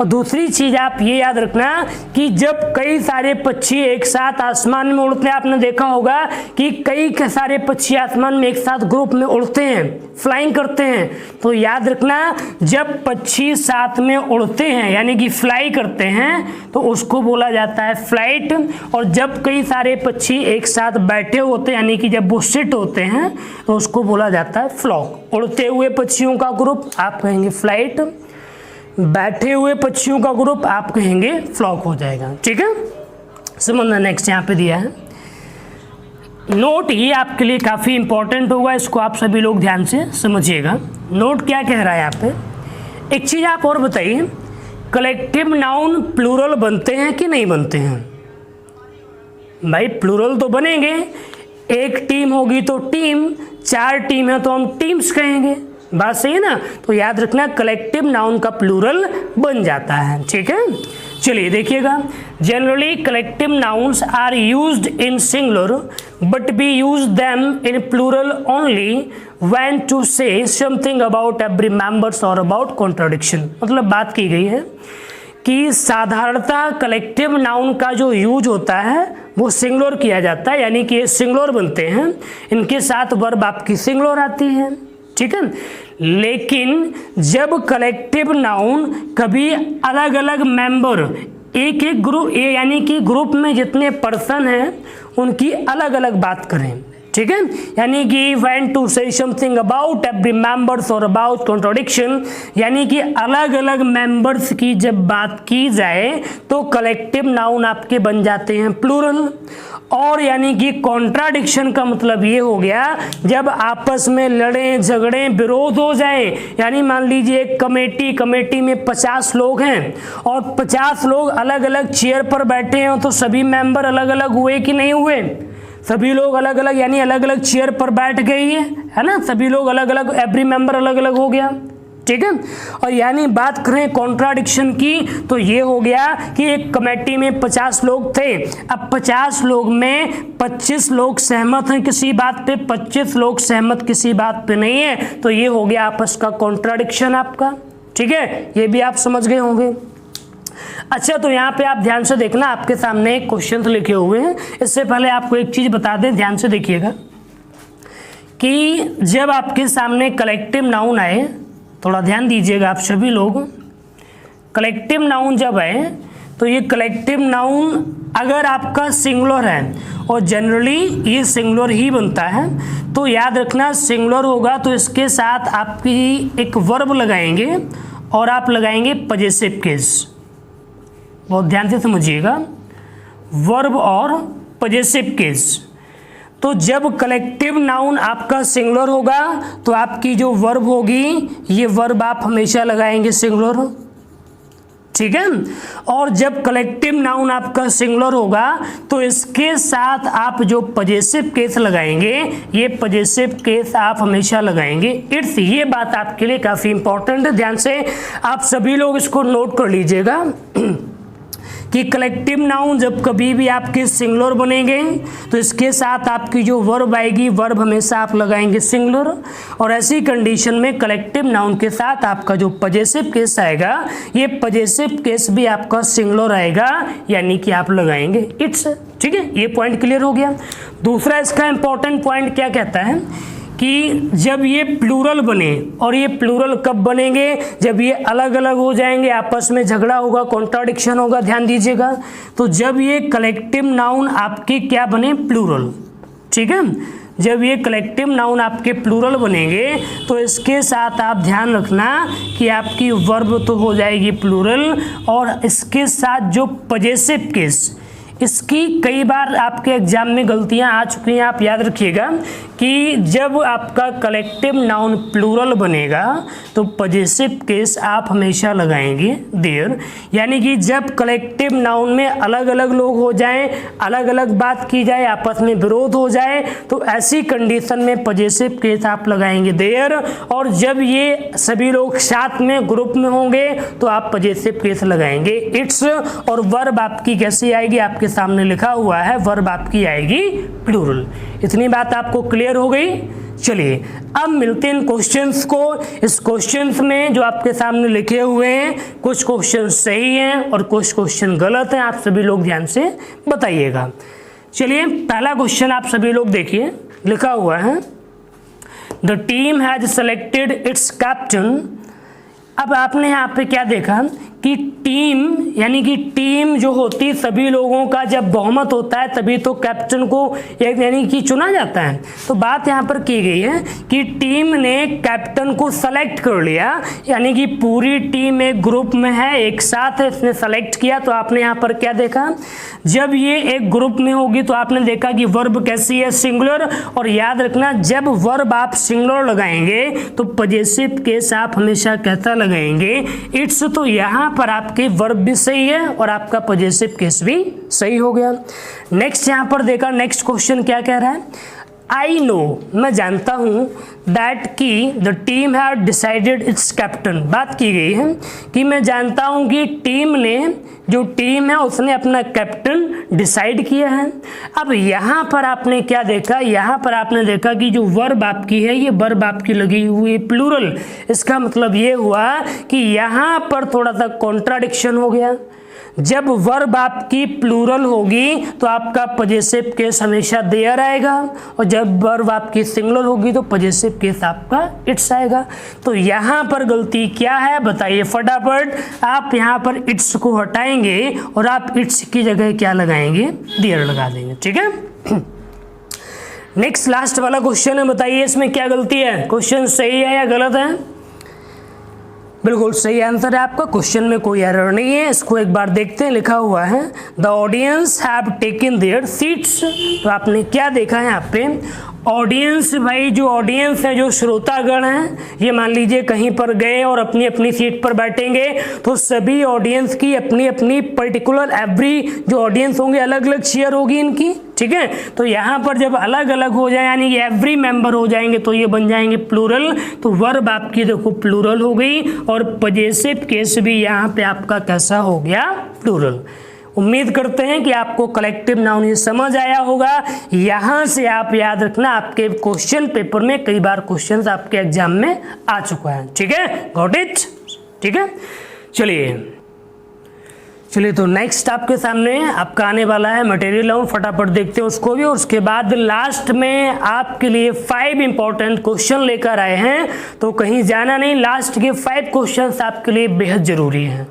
और दूसरी चीज आप ये याद रखना कि जब कई सारे पक्षी एक साथ आसमान में उड़ते हैं, आपने देखा होगा कि कई सारे पक्षी आसमान में एक साथ ग्रुप में उड़ते हैं, फ्लाइंग करते हैं, तो याद रखना जब पक्षी साथ में उड़ते हैं यानी कि फ्लाई करते हैं तो उसको बोला जाता है फ्लाइट, और जब कई सारे पक्षी एक साथ बैठे होते हैं यानी कि जब वो सिट होते हैं तो उसको बोला जाता है फ्लॉक। उड़ते हुए पक्षियों का ग्रुप आप कहेंगे फ्लाइट, बैठे हुए पक्षियों का ग्रुप आप कहेंगे फ्लॉक हो जाएगा। ठीक है, समझना। नेक्स्ट यहाँ पे दिया है नोट, ये आपके लिए काफ़ी इंपॉर्टेंट होगा, इसको आप सभी लोग ध्यान से समझिएगा। नोट क्या कह रहा है यहाँ पे, एक चीज़ आप और बताइए, कलेक्टिव नाउन प्लूरल बनते हैं कि नहीं बनते हैं। भाई प्लूरल तो बनेंगे, एक टीम होगी तो टीम, चार टीम है तो हम टीम्स कहेंगे, बात सही है ना। तो याद रखना कलेक्टिव नाउन का प्लूरल बन जाता है। ठीक है, चलिए देखिएगा, generally collective nouns are used in singular but we use them in plural only when to say something about every members or about contradiction. मतलब बात की गई है कि साधारणतः कलेक्टिव नाउन का जो यूज होता है वो सिंगुलर किया जाता है, यानी कि ये सिंगुलर बनते हैं, इनके साथ वर्ब आपकी सिंगुलर आती है। ठीक है। लेकिन जब कलेक्टिव नाउन कभी अलग अलग मेंबर एक एक ग्रुप यानी कि ग्रुप में जितने पर्सन हैं उनकी अलग अलग बात करें, ठीक है, यानी कि when to say something about every members और about contradiction, यानी कि अलग अलग मेंबर्स की जब बात की जाए तो कलेक्टिव नाउन आपके बन जाते हैं प्लूरल। और यानी कि कॉन्ट्राडिक्शन का मतलब ये हो गया जब आपस में लड़े झगड़े विरोध हो जाए, यानी मान लीजिए एक कमेटी में 50 लोग हैं और 50 लोग अलग अलग चेयर पर बैठे हैं, तो सभी मेंबर अलग अलग हुए कि नहीं हुए? सभी लोग अलग अलग यानी अलग अलग चेयर पर बैठ गए है ना, सभी लोग अलग अलग, एवरी मेंबर अलग अलग हो गया, ठीक है। और यानी बात करें कॉन्ट्राडिक्शन की तो ये हो गया कि एक कमेटी में 50 लोग थे, अब 50 लोग में 25 लोग सहमत हैं किसी बात पे, 25 लोग सहमत किसी बात पे नहीं है, तो ये हो गया आपस का कॉन्ट्राडिक्शन आपका, ठीक है, ये भी आप समझ गए होंगे। अच्छा, तो यहाँ पे आप ध्यान से देखना, आपके सामने एक क्वेश्चन लिखे हुए हैं। इससे पहले आपको एक चीज बता दें, ध्यान से देखिएगा कि जब आपके सामने कलेक्टिव नाउन आए, थोड़ा ध्यान दीजिएगा आप सभी लोग, कलेक्टिव नाउन जब आए तो ये कलेक्टिव नाउन अगर आपका सिंगुलर है और जनरली ये सिंगुलर ही बनता है, तो याद रखना सिंगुलर होगा तो इसके साथ आपकी एक वर्ब लगाएंगे और आप लगाएंगे पजेसिव केस। बहुत ध्यान से समझिएगा, वर्ब और पजेसिव केस। तो जब कलेक्टिव नाउन आपका सिंगुलर होगा तो आपकी जो वर्ब होगी ये वर्ब आप हमेशा लगाएंगे सिंगुलर, ठीक है। और जब कलेक्टिव नाउन आपका सिंगुलर होगा तो इसके साथ आप जो पजेसिव केस लगाएंगे ये पजेसिव केस आप हमेशा लगाएंगे इट्स। ये बात आपके लिए काफी इंपॉर्टेंट है, ध्यान से आप सभी लोग इसको नोट कर लीजिएगा कि कलेक्टिव नाउन जब कभी भी आपके सिंगुलर बनेंगे तो इसके साथ आपकी जो वर्ब आएगी वर्ब हमेशा आप लगाएंगे सिंगुलर, और ऐसी कंडीशन में कलेक्टिव नाउन के साथ आपका जो पजेसिव केस आएगा ये पजेसिव केस भी आपका सिंगुलर आएगा, यानी कि आप लगाएंगे इट्स, ठीक है। ये पॉइंट क्लियर हो गया। दूसरा इसका इंपॉर्टेंट पॉइंट क्या कहता है कि जब ये प्लूरल बने, और ये प्लूरल कब बनेंगे? जब ये अलग अलग हो जाएंगे, आपस में झगड़ा होगा, कॉन्ट्राडिक्शन होगा, ध्यान दीजिएगा। तो जब ये कलेक्टिव नाउन आपके क्या बने? प्लूरल, ठीक है। जब ये कलेक्टिव नाउन आपके प्लूरल बनेंगे तो इसके साथ आप ध्यान रखना कि आपकी वर्ब तो हो जाएगी प्लूरल, और इसके साथ जो पजेसिव केस, इसकी कई बार आपके एग्जाम में गलतियां आ चुकी हैं, आप याद रखिएगा कि जब आपका कलेक्टिव नाउन प्लूरल बनेगा तो पजेसिव केस आप हमेशा लगाएंगे देयर, यानी कि जब कलेक्टिव नाउन में अलग अलग लोग हो जाएं, अलग अलग बात की जाए, आपस में विरोध हो जाए, तो ऐसी कंडीशन में पजेसिव केस आप लगाएंगे देयर। और जब ये सभी लोग साथ में ग्रुप में होंगे तो आप पजेसिव केस लगाएंगे इट्स। और वर्ब आपकी कैसी आएगी? आपके सामने लिखा हुआ है, वर्ब आपकी आएगी प्लूरल। इतनी बात आपको क्लियर हो गई? चलिए अब मिलते हैं क्वेश्चंस को। इस क्वेश्चंस में जो आपके सामने लिखे हुए हैं कुछ क्वेश्चन सही हैं और कुछ क्वेश्चन गलत हैं, आप सभी लोग ध्यान से बताइएगा। चलिए पहला क्वेश्चन आप सभी लोग देखिए, लिखा हुआ है the team has selected it's captain. अब आपने यहाँ पे क्या देखा कि टीम, यानी कि टीम जो होती सभी लोगों का जब बहुमत होता है तभी तो कैप्टन को यानी कि चुना जाता है। तो बात यहाँ पर की गई है कि टीम ने कैप्टन को सेलेक्ट कर लिया, यानी कि पूरी टीम एक ग्रुप में है, एक साथ है, इसने सेलेक्ट किया। तो आपने यहाँ पर क्या देखा, जब ये एक ग्रुप में होगी तो आपने देखा कि वर्ब कैसी है? सिंगुलर। और याद रखना जब वर्ब आप सिंगुलर लगाएंगे तो पजेसिव केस आप हमेशा कैसा लगाएंगे? इट्स। तो यहाँ पर आपके वर्ब भी सही है और आपका पजेसिव केस भी सही हो गया। नेक्स्ट यहाँ पर देखा, नेक्स्ट क्वेश्चन क्या कह रहा है? आई नो, मैं जानता हूँ, दैट की the team have decided it's captain. बात की गई है कि मैं जानता हूँ कि टीम ने, जो टीम है उसने अपना कैप्टन डिसाइड किया है। अब यहाँ पर आपने क्या देखा? यहाँ पर आपने देखा कि जो वर्ब आपकी है ये वर्ब आपकी लगी हुई है प्लूरल। इसका मतलब ये हुआ कि यहाँ पर थोड़ा सा कॉन्ट्राडिक्शन हो गया। जब वर्ब आपकी प्लूरल होगी तो आपका पजेसिव केस हमेशा देयर आएगा, और जब वर्ब आपकी सिंगुलर होगी तो पजेसिव केस आपका इट्स आएगा। तो यहाँ पर गलती क्या है बताइए फटाफट। आप यहाँ पर इट्स को हटाएंगे और आप इट्स की जगह क्या लगाएंगे, देयर लगा देंगे, ठीक है। नेक्स्ट लास्ट वाला क्वेश्चन है, बताइए इसमें क्या गलती है, क्वेश्चन सही है या गलत है। बिल्कुल सही आंसर है आपका, क्वेश्चन में कोई एरर नहीं है। इसको एक बार देखते हैं, लिखा हुआ है the audience have taken there seats. तो आपने क्या देखा है यहाँ पे, ऑडियंस, भाई जो ऑडियंस है, जो श्रोतागण हैं, ये मान लीजिए कहीं पर गए और अपनी अपनी सीट पर बैठेंगे तो सभी ऑडियंस की अपनी अपनी पर्टिकुलर एवरी जो ऑडियंस होंगे अलग अलग चेयर होगी इनकी, ठीक है। तो यहाँ पर जब अलग अलग हो जाए यानी कि एवरी मेंबर हो जाएंगे तो ये बन जाएंगे प्लूरल। तो वर्ब आपकी देखो प्लूरल हो गई और पजेसिव केस भी यहाँ पे आपका कैसा हो गया, प्लूरल। उम्मीद करते हैं कि आपको कलेक्टिव नाउन ये समझ आया होगा। यहाँ से आप याद रखना, आपके क्वेश्चन पेपर में कई बार क्वेश्चंस आपके एग्जाम में आ चुका है, ठीक है, गॉट इट, ठीक है। चलिए तो नेक्स्ट आपके सामने आपका आने वाला है मटेरियल नाउन, फटाफट देखते हैं उसको भी, और उसके बाद लास्ट में आपके लिए 5 इंपॉर्टेंट क्वेश्चन लेकर आए हैं। तो कहीं जाना नहीं, लास्ट के 5 क्वेश्चंस आपके लिए बेहद जरूरी हैं,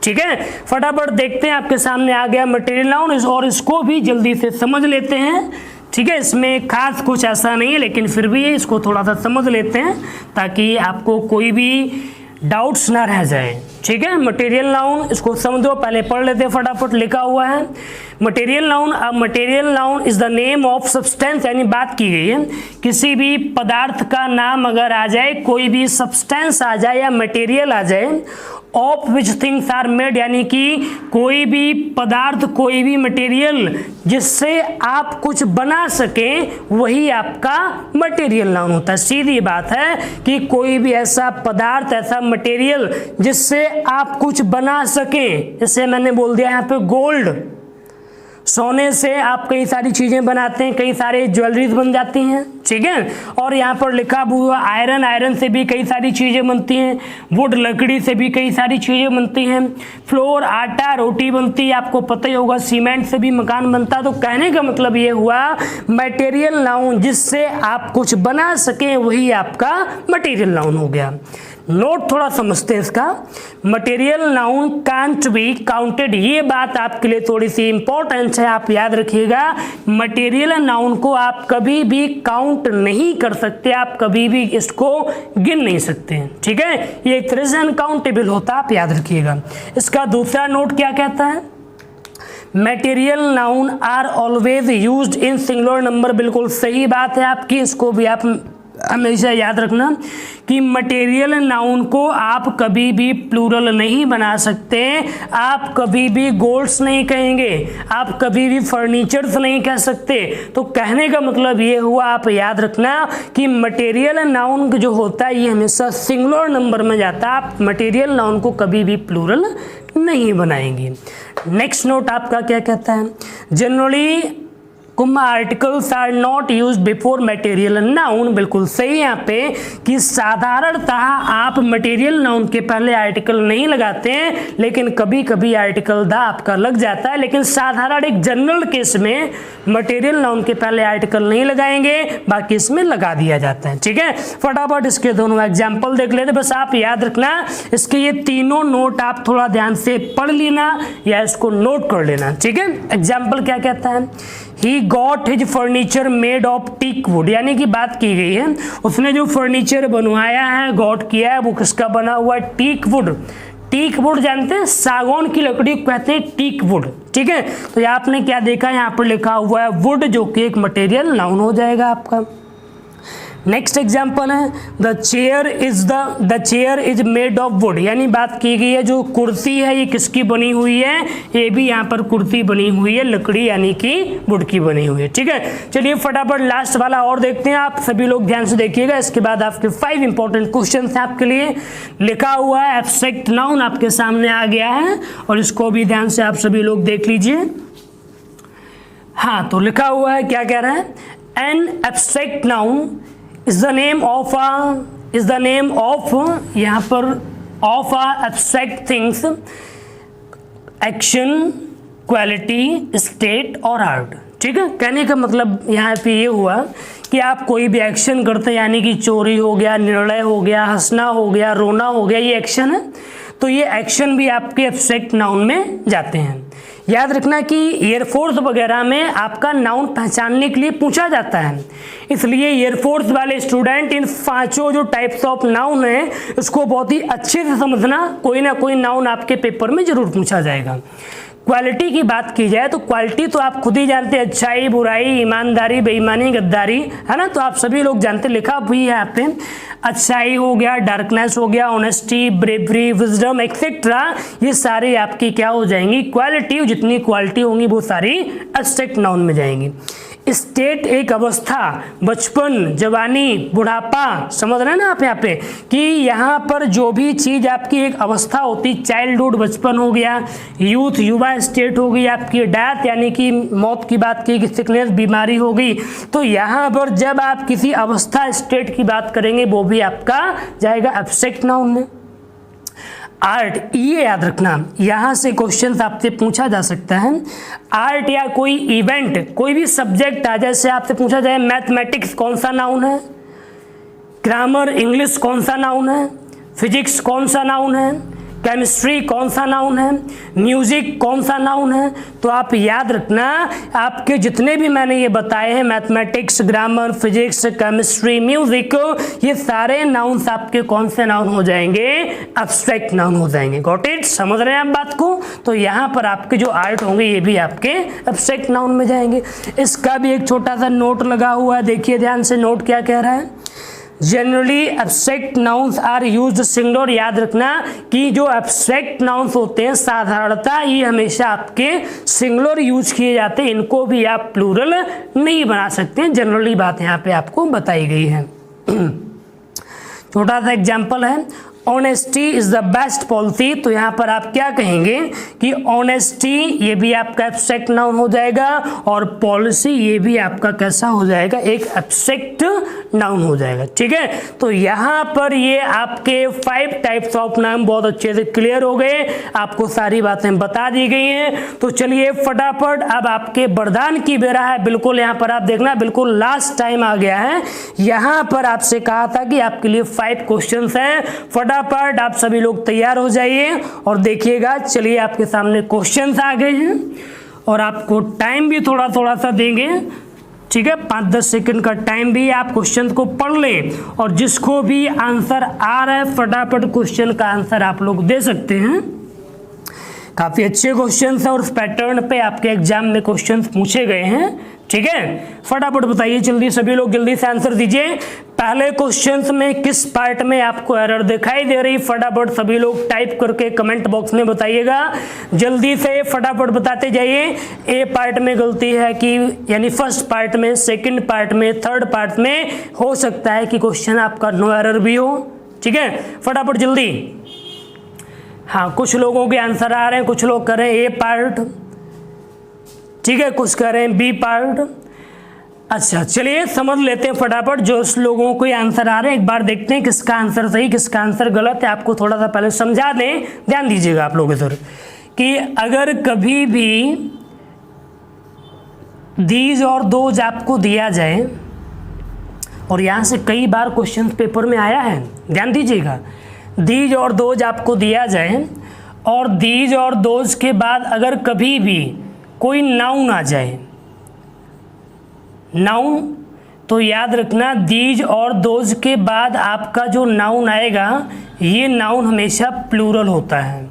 ठीक है। फटाफट देखते हैं, आपके सामने आ गया मटेरियल नाउन और इसको भी जल्दी से समझ लेते हैं, ठीक है। इसमें खास कुछ ऐसा नहीं है लेकिन फिर भी इसको थोड़ा सा समझ लेते हैं ताकि आपको कोई भी डाउट्स ना रह जाए, ठीक है। मटेरियल नाउन इसको समझो, पहले पढ़ लेते हैं फटाफट। लिखा हुआ है material noun, material noun is the name of substance, यानी बात की गई है किसी भी पदार्थ का नाम अगर आ जाए, कोई भी सब्सटेंस आ जाए या मटेरियल आ जाए, of which things are made, यानी कि कोई भी पदार्थ, कोई भी मटेरियल जिससे आप कुछ बना सकें, वही आपका मटेरियल नाउन होता है। सीधी बात है कि कोई भी ऐसा पदार्थ, ऐसा मटेरियल जिससे आप कुछ बना सकें, जैसे मैंने बोल दिया यहाँ पे गोल्ड, सोने से आप कई सारी चीजें बनाते हैं, कई सारे ज्वेलरीज बन जाती हैं, ठीक है। और यहाँ पर लिखा हुआ आयरन, आयरन से भी कई सारी चीजें बनती हैं, वुड लकड़ी से भी कई सारी चीजें बनती हैं, फ्लोर आटा रोटी बनती है, आपको पता ही होगा सीमेंट से भी मकान बनता है। तो कहने का मतलब ये हुआ मटेरियल नाउन जिससे आप कुछ बना सकें वही आपका मटेरियल नाउन हो गया। नोट थोड़ा समझते हैं इसका, material noun can't be counted, ये बात आपके लिए थोड़ी सी इंपॉर्टेंट है, आप याद रखिएगा। मटेरियल नाउन को आप कभी भी काउंट नहीं कर सकते, आप कभी भी इसको गिन नहीं सकते, ठीक है। ये एक तरह से अनकाउंटेबल होता है, आप याद रखिएगा। इसका दूसरा नोट क्या कहता है, material noun are always used in singular number, बिल्कुल सही बात है आपकी, इसको भी आप हमेशा याद रखना कि मटेरियल नाउन को आप कभी भी प्लूरल नहीं बना सकते, आप कभी भी गोल्ड्स नहीं कहेंगे, आप कभी भी फर्नीचर्स नहीं कह सकते। तो कहने का मतलब ये हुआ, आप याद रखना कि मटेरियल नाउन जो होता है ये हमेशा सिंगुलर नंबर में जाता है, आप मटेरियल नाउन को कभी भी प्लूरल नहीं बनाएंगे। नेक्स्ट नोट आपका क्या कहता है, generally articles are not used before material noun, बिल्कुल सही यहाँ पे कि साधारणतः आप मटेरियल नाउन के पहले आर्टिकल नहीं लगाते हैं, लेकिन कभी कभी आर्टिकल द आपका लग जाता है, लेकिन साधारण एक जनरल केस में मटेरियल नाउन के पहले आर्टिकल नहीं लगाएंगे, बाकी इसमें लगा दिया जाता है, ठीक है। फटाफट इसके दोनों एग्जाम्पल देख लेते, बस आप याद रखना इसके ये तीनों नोट आप थोड़ा ध्यान से पढ़ लेना या इसको नोट कर लेना, ठीक है। एग्जाम्पल क्या कहता है, He got his furniture made of teak wood, यानी कि बात की गई है उसने जो फर्नीचर बनवाया है, गॉट किया है, वो किसका बना हुआ है, टीक वुड। टीक वुड जानते हैं, सागौन की लकड़ी को कहते हैं टीक वुड, ठीक है। तो यहाँ आपने क्या देखा, यहाँ पर लिखा हुआ है वुड, जो कि एक मटेरियल नाउन हो जाएगा आपका। नेक्स्ट एग्जाम्पल है the chair is made of would, यानी बात की गई है जो कुर्सी है ये किसकी बनी हुई है, ये भी यहाँ पर कुर्सी बनी हुई है, लकड़ी यानी कि वुड की बनी हुई है, ठीक है। चलिए फटाफट लास्ट वाला और देखते हैं, आप सभी लोग ध्यान से देखिएगा, इसके बाद आपके 5 इंपॉर्टेंट क्वेश्चन है आपके लिए। लिखा हुआ है एब्स्ट्रैक्ट नाउन आपके सामने आ गया है और इसको भी ध्यान से आप सभी लोग देख लीजिए। हाँ, तो लिखा हुआ है, क्या कह रहा है, an abstract noun is the name of यहाँ पर of abstract things, action, quality, state और आर्ट। ठीक है, कहने का मतलब यहाँ पे ये हुआ कि आप कोई भी एक्शन करते हैं, यानी कि चोरी हो गया, निर्णय हो गया, हंसना हो गया, रोना हो गया, ये एक्शन है, तो ये एक्शन भी आपके एब्स्ट्रैक्ट नाउन में जाते हैं। याद रखना कि एयरफोर्स वगैरह में आपका नाउन पहचानने के लिए पूछा जाता है, इसलिए एयरफोर्स वाले स्टूडेंट इन पांचों जो टाइप्स ऑफ नाउन है उसको बहुत ही अच्छे से समझना, कोई ना कोई नाउन आपके पेपर में जरूर पूछा जाएगा। क्वालिटी की बात की जाए तो क्वालिटी तो आप खुद ही जानते हैं, अच्छाई, बुराई, ईमानदारी, बेईमानी, गद्दारी, है ना, तो आप सभी लोग जानते, लिखा भी है यहाँ पे। अच्छाई हो गया, डार्कनेस हो गया, ऑनेस्टी, ब्रेवरी, विजडम एक्सेट्रा, ये सारी आपकी क्या हो जाएंगी, क्वालिटी। जितनी क्वालिटी होंगी वो सारी एब्स्ट्रैक्ट नाउन में जाएंगी। स्टेट एक अवस्था, बचपन, जवानी, बुढ़ापा, समझ रहे हैं ना आप यहाँ पे कि यहाँ पर जो भी चीज़ आपकी एक अवस्था होती, चाइल्डहुड बचपन हो गया, यूथ युवा स्टेट हो गई आपकी, डेथ यानी कि मौत की बात की, सिकनेस बीमारी हो गई, तो यहाँ पर जब आप किसी अवस्था स्टेट की बात करेंगे वो भी आपका जाएगा एब्स्ट्रैक्ट नाउन में। आर्ट, ये याद रखना, यहाँ से क्वेश्चन आपसे पूछा जा सकता है। आर्ट या कोई इवेंट, कोई भी सब्जेक्ट आ, जैसे आपसे पूछा जाए मैथमेटिक्स कौन सा नाउन है, ग्रामर इंग्लिश कौन सा नाउन है, फिजिक्स कौन सा नाउन है, केमिस्ट्री कौन सा नाउन है, म्यूजिक कौन सा नाउन है, तो आप याद रखना आपके जितने भी मैंने ये बताए हैं, mathematics, grammar, physics, chemistry, music, ये सारे नाउन्स आपके कौन से नाउन हो जाएंगे, एब्स्ट्रैक्ट नाउन हो जाएंगे। गॉट इट, समझ रहे हैं आप बात को। तो यहाँ पर आपके जो आर्ट होंगे ये भी आपके एब्स्ट्रैक्ट नाउन में जाएंगे। इसका भी एक छोटा सा नोट लगा हुआ है, देखिए ध्यान से नोट क्या कह रहा है। Generally abstract nouns are used singular, याद रखना कि जो एब्स्ट्रैक्ट नाउन्स होते हैं साधारणतः ये हमेशा आपके सिंगुलर यूज किए जाते हैं, इनको भी आप प्लूरल नहीं बना सकते हैं, जनरली बात यहाँ पे आपको बताई गई है। छोटा सा एग्जाम्पल है, honesty is the best policy, तो यहाँ पर आप क्या कहेंगे कि ऑनेस्टी ये भी आपका एब्स्ट्रैक्ट नाउन हो जाएगा और पॉलिसी ये भी आपका कैसा हो जाएगा, एक एब्स्ट्रैक्ट नाउन हो जाएगा। ठीक है, तो यहाँ पर ये आपके 5 टाइप्स ऑफ नाउन बहुत अच्छे से क्लियर हो गए, आपको सारी बातें बता दी गई हैं। तो चलिए फटाफट अब आपके वरदान की बेरा है, बिल्कुल यहाँ पर आप देखना, बिल्कुल लास्ट टाइम आ गया है। यहाँ पर आपसे कहा था कि आपके लिए 5 क्वेश्चन हैं, फटाफट आप सभी लोग तैयार हो जाइए और देखिएगा। चलिए आपके सामने क्वेश्चंस आ गए हैं और आपको टाइम भी थोड़ा थोड़ा सा देंगे, ठीक है, 5-10 सेकंड का टाइम भी, आप क्वेश्चन को पढ़ लें और जिसको भी आंसर आ रहा है फटाफट क्वेश्चन का आंसर आप लोग दे सकते हैं। काफ़ी अच्छे क्वेश्चन हैं और उस पैटर्न पे आपके एग्जाम में क्वेश्चन पूछे गए हैं। ठीक है, फटाफट बताइए जल्दी, सभी लोग जल्दी से आंसर दीजिए। पहले क्वेश्चंस में किस पार्ट में आपको एरर दिखाई दे रही, फटाफट सभी लोग टाइप करके कमेंट बॉक्स में बताइएगा, जल्दी से फटाफट बताते जाइए। ए पार्ट में गलती है कि यानी फर्स्ट पार्ट में, सेकंड पार्ट में, थर्ड पार्ट में हो सकता है कि क्वेश्चन आपका नो एरर भी हो। ठीक है, फटाफट जल्दी। हाँ, कुछ लोगों के आंसर आ रहे हैं, कुछ लोग कर रहे हैं ए पार्ट, ठीक है, कुछ कर रहे हैं बी पार्ट। अच्छा चलिए समझ लेते हैं फटाफट, जो लोगों को आंसर आ रहे हैं एक बार देखते हैं किसका आंसर सही किसका आंसर गलत है। आपको थोड़ा सा पहले समझा दें, ध्यान दीजिएगा आप लोग इधर, कि अगर कभी भी दीज और दोज आपको दिया जाए, और यहाँ से कई बार क्वेश्चन पेपर में आया है, ध्यान दीजिएगा, दीज और दोज आपको दिया जाए और दीज और दोज के बाद अगर कभी भी कोई नाउन आ जाए, नाउन, तो याद रखना दीज और दोज के बाद आपका जो नाउन आएगा ये नाउन हमेशा प्लूरल होता है।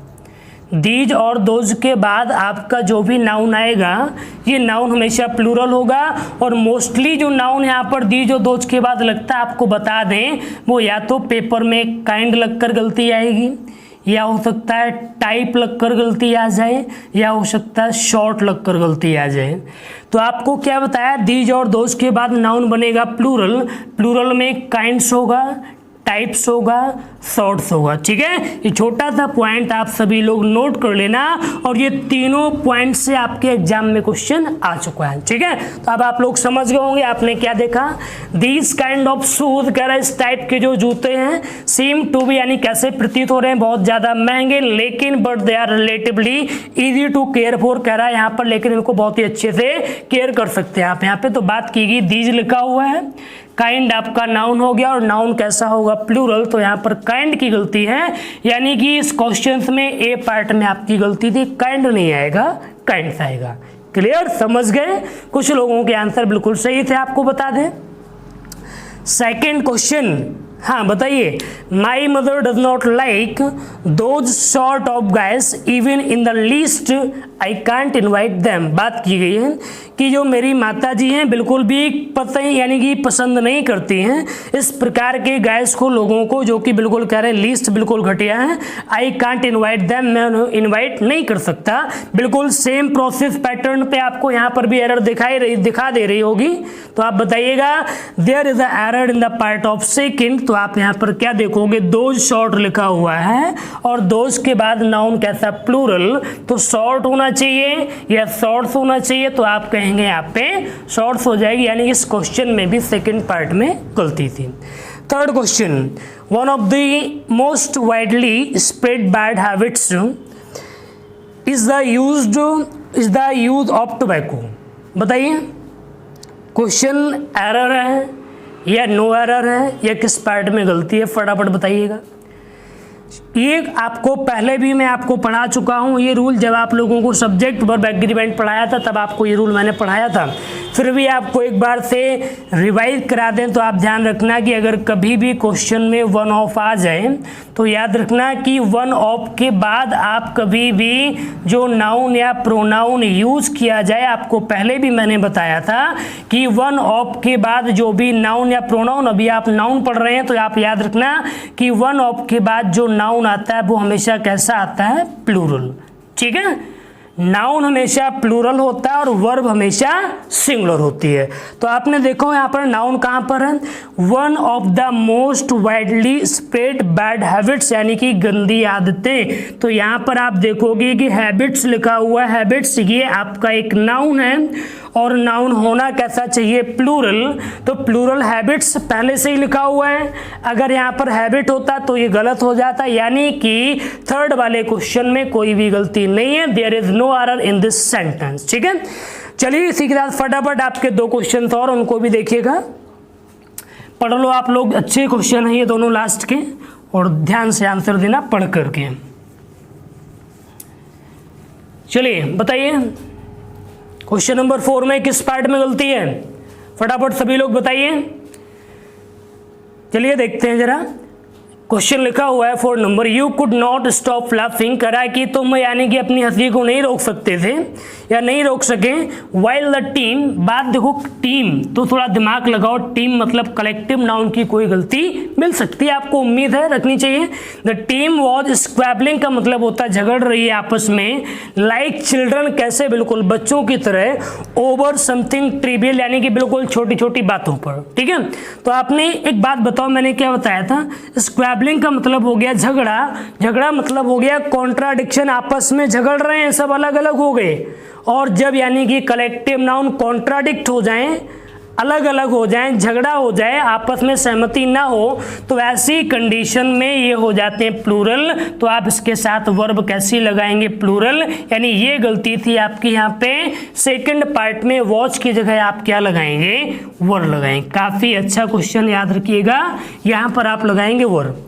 दीज और दोज के बाद आपका जो भी नाउन आएगा ये नाउन हमेशा प्लूरल होगा। और मोस्टली जो नाउन यहाँ पर दीज और दोज के बाद लगता है, आपको बता दें, वो या तो पेपर में काइंड लगकर गलती आएगी, या हो सकता है टाइप लगकर गलती आ जाए, या हो सकता है शॉर्ट लगकर गलती आ जाए। तो आपको क्या बताया, दीज और दोज के बाद नाउन बनेगा प्लूरल, प्लूरल में काइंड्स होगा, टाइप्स होगा, शॉर्ट्स होगा। ठीक है, ये छोटा सा पॉइंट आप सभी लोग नोट कर लेना, और ये तीनों पॉइंट से आपके एग्जाम में क्वेश्चन आ चुका है। ठीक है, तो अब आप लोग समझ गए होंगे आपने क्या देखा। दीज काइंड ऑफ शूज कह रहा है इस टाइप के जो जूते हैं सीम टू बी यानी कैसे प्रतीत हो रहे हैं, बहुत ज्यादा महंगे, लेकिन but they are relatively easy to care for कह रहा है यहाँ पर, लेकिन इनको बहुत ही अच्छे से केयर कर सकते हैं आप। यहाँ पे तो बात की गई, दीज लिखा हुआ है, काइंड आपका नाउन हो गया, और नाउन कैसा होगा, प्लूरल, तो यहाँ पर काइंड की गलती है, यानी कि इस क्वेश्चन में ए पार्ट में आपकी गलती थी, काइंड नहीं आएगा, काइंड आएगा। क्लियर, समझ गए। कुछ लोगों के आंसर बिल्कुल सही थे, आपको बता दें। सेकेंड क्वेश्चन, हाँ बताइए, my mother does not like those sort of guys even in the least I can't invite them. बात की गई है कि जो मेरी माता जी हैं बिल्कुल भी पता ही यानी कि पसंद नहीं करती हैं इस प्रकार के गाइस को, लोगों को, जो कि बिल्कुल कह रहे हैं लीस्ट बिल्कुल घटिया है। आई कांट इनवाइट देम, मैं उन्हें इनवाइट नहीं कर सकता। बिल्कुल सेम प्रोसेस पैटर्न पे आपको यहाँ पर भी एरर दिखा दे रही होगी, तो आप बताइएगा there is a error in the part of second. तो आप यहाँ पर क्या देखोगे, दोज शॉर्ट लिखा हुआ है, और दोज के बाद नाउन कैसा, प्लूरल, तो शॉर्ट होना चाहिए या शॉर्ट्स होना चाहिए, तो आप कहेंगे यहाँ पे शॉर्ट्स हो जाएगी, यानी इस क्वेश्चन में भी सेकंड पार्ट में गलती थी। Third question, one of the most widely spread bad habits is the use of tobacco. बताइए, क्वेश्चन एरर है या नो एरर है या किस पार्ट में गलती है, फटाफट बताइएगा। ये आपको पहले भी मैं आपको पढ़ा चुका हूँ, ये रूल जब आप लोगों को सब्जेक्ट वर्ब एग्रीमेंट पढ़ाया था तब आपको ये रूल मैंने पढ़ाया था, फिर भी आपको एक बार से रिवाइज करा दें। तो आप ध्यान रखना कि अगर कभी भी क्वेश्चन में वन ऑफ आ जाए तो याद रखना कि वन ऑफ के बाद आप कभी भी जो नाउन या प्रोनाउन यूज किया जाए, आपको पहले भी मैंने बताया था कि वन ऑफ के बाद जो भी नाउन या प्रोनाउन, अभी आप नाउन पढ़ रहे हैं तो आप याद रखना कि वन ऑफ के बाद जो नाउन आता है वो हमेशा कैसा आता है, प्लूरल। ठीक है, नाउन हमेशा प्लूरल होता है और वर्ब हमेशा सिंगुलर होती है। तो आपने देखो यहाँ पर नाउन कहाँ पर है, one of the most widely spread bad habits, यानी कि गंदी आदतें। तो यहाँ पर आप देखोगे कि हैबिट्स लिखा हुआ है, हैबिट्स ये आपका एक नाउन है, और नाउन होना कैसा चाहिए, प्लूरल। तो प्लूरल हैबिट्स पहले से ही लिखा हुआ है, अगर यहाँ पर हैबिट होता तो ये गलत हो जाता, यानी कि थर्ड वाले क्वेश्चन में कोई भी गलती नहीं है, there is no error in this sentence. ठीक है, चलिए इसी के साथ फटाफट आपके दो क्वेश्चन और उनको भी देखिएगा, पढ़ लो आप लोग, अच्छे क्वेश्चन है ये दोनों लास्ट के, और ध्यान से आंसर देना पढ़ करके। चलिए बताइए, क्वेश्चन नंबर 4 में किस पार्ट में गलती है, फटाफट सभी लोग बताइए। चलिए देखते हैं जरा, क्वेश्चन लिखा हुआ है 4 number, you could not stop laughing, करा कि तुम यानी कि अपनी हंसी को नहीं रोक सकते थे या नहीं रोक सके, वाइल द टीम, बात देखो टीम, तो थोड़ा दिमाग लगाओ, टीम मतलब कलेक्टिव नाउन की कोई गलती मिल सकती है, आपको उम्मीद है रखनी चाहिए। द टीम वॉज स्क्वैबलिंग का मतलब होता है झगड़ रही है आपस में, लाइक चिल्ड्रन कैसे, बिल्कुल बच्चों की तरह, ओवर समथिंग ट्रिवियल यानी कि बिल्कुल छोटी छोटी बातों पर। ठीक है, तो आपने एक बात बताओ, मैंने क्या बताया था, स्क्वैबलिंग का मतलब हो गया झगड़ा, झगड़ा मतलब हो गया कॉन्ट्राडिक्शन, आपस में झगड़ रहे हैं, सब अलग अलग हो गए, और जब यानी कि कलेक्टिव नाउन कॉन्ट्राडिक्ट हो जाएं, अलग अलग हो जाएं, झगड़ा हो जाए, आपस में सहमति ना हो, तो ऐसी कंडीशन में ये हो जाते हैं प्लूरल। तो आप इसके साथ वर्ब कैसी लगाएंगे, प्लूरल, यानी ये गलती थी आपकी यहाँ पे सेकंड पार्ट में, वॉच की जगह आप क्या लगाएंगे, वर्ब लगाएंगे। काफी अच्छा क्वेश्चन, याद रखिएगा, यहाँ पर आप लगाएंगे वर्ब।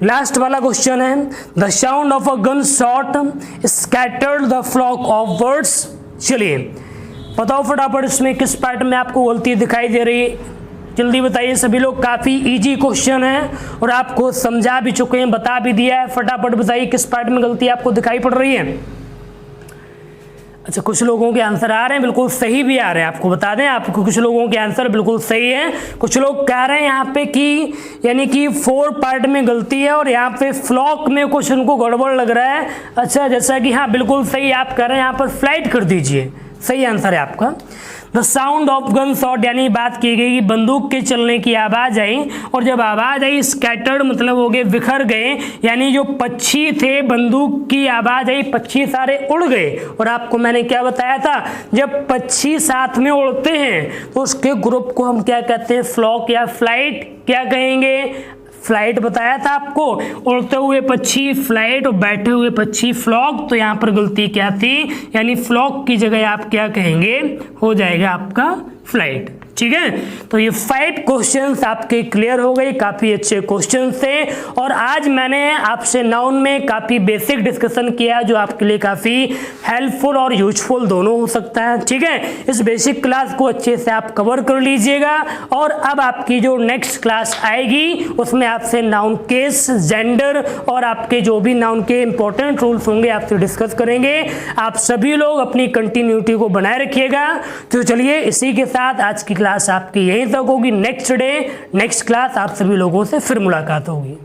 लास्ट वाला क्वेश्चन है, the sound of a gun shot scattered the flock of birds. चलिए बताओ फटाफट इसमें किस पार्ट में आपको गलती दिखाई दे रही है, जल्दी बताइए सभी लोग, काफी इजी क्वेश्चन है और आपको समझा भी चुके हैं, बता भी दिया है, फटाफट बताइए किस पार्ट में गलती आपको दिखाई पड़ रही है। अच्छा, कुछ लोगों के आंसर आ रहे हैं, बिल्कुल सही भी आ रहे हैं, आपको बता दें, आपको कुछ लोगों के आंसर बिल्कुल सही है, कुछ लोग कह रहे हैं यहाँ पे कि यानी कि 4 पार्ट में गलती है और यहाँ पे फ्लॉक में कुछ उनको गड़बड़ लग रहा है। अच्छा, जैसा कि हाँ बिल्कुल सही आप कह रहे हैं, यहाँ पर फ्लाइट कर दीजिए, सही आंसर है आपका। The sound of gun shot, यानी बात की गई कि बंदूक के चलने की आवाज आई, और जब आवाज आई स्कैटर्ड मतलब हो गए बिखर गए, यानी जो पक्षी थे बंदूक की आवाज आई पक्षी सारे उड़ गए। और आपको मैंने क्या बताया था, जब पक्षी साथ में उड़ते हैं तो उसके ग्रुप को हम क्या कहते हैं, फ्लॉक या फ्लाइट क्या कहेंगे, फ्लाइट बताया था आपको। उड़ते हुए पक्षी फ्लाइट और बैठे हुए पक्षी फ्लॉक, तो यहां पर गलती क्या थी, यानी फ्लॉक की जगह आप क्या कहेंगे, हो जाएगा आपका फ्लाइट। ठीक है, तो ये 5 क्वेश्चंस आपके क्लियर हो गए, काफी अच्छे क्वेश्चंस थे। और आज मैंने आपसे नाउन में काफी बेसिक डिस्कशन किया जो आपके लिए काफी हेल्पफुल और यूजफुल दोनों हो सकता है। ठीक है, इस बेसिक क्लास को अच्छे से आप कवर कर लीजिएगा, और अब आपकी जो नेक्स्ट क्लास आएगी उसमें आपसे नाउन केस, जेंडर और आपके जो भी नाउन के इंपॉर्टेंट रूल्स होंगे आपसे डिस्कस करेंगे। आप सभी लोग अपनी कंटिन्यूटी को बनाए रखिएगा। तो चलिए इसी के साथ आज की क्लास आपकी यहीं तक होगी। नेक्स्ट डे नेक्स्ट क्लास आप सभी लोगों से फिर मुलाकात होगी।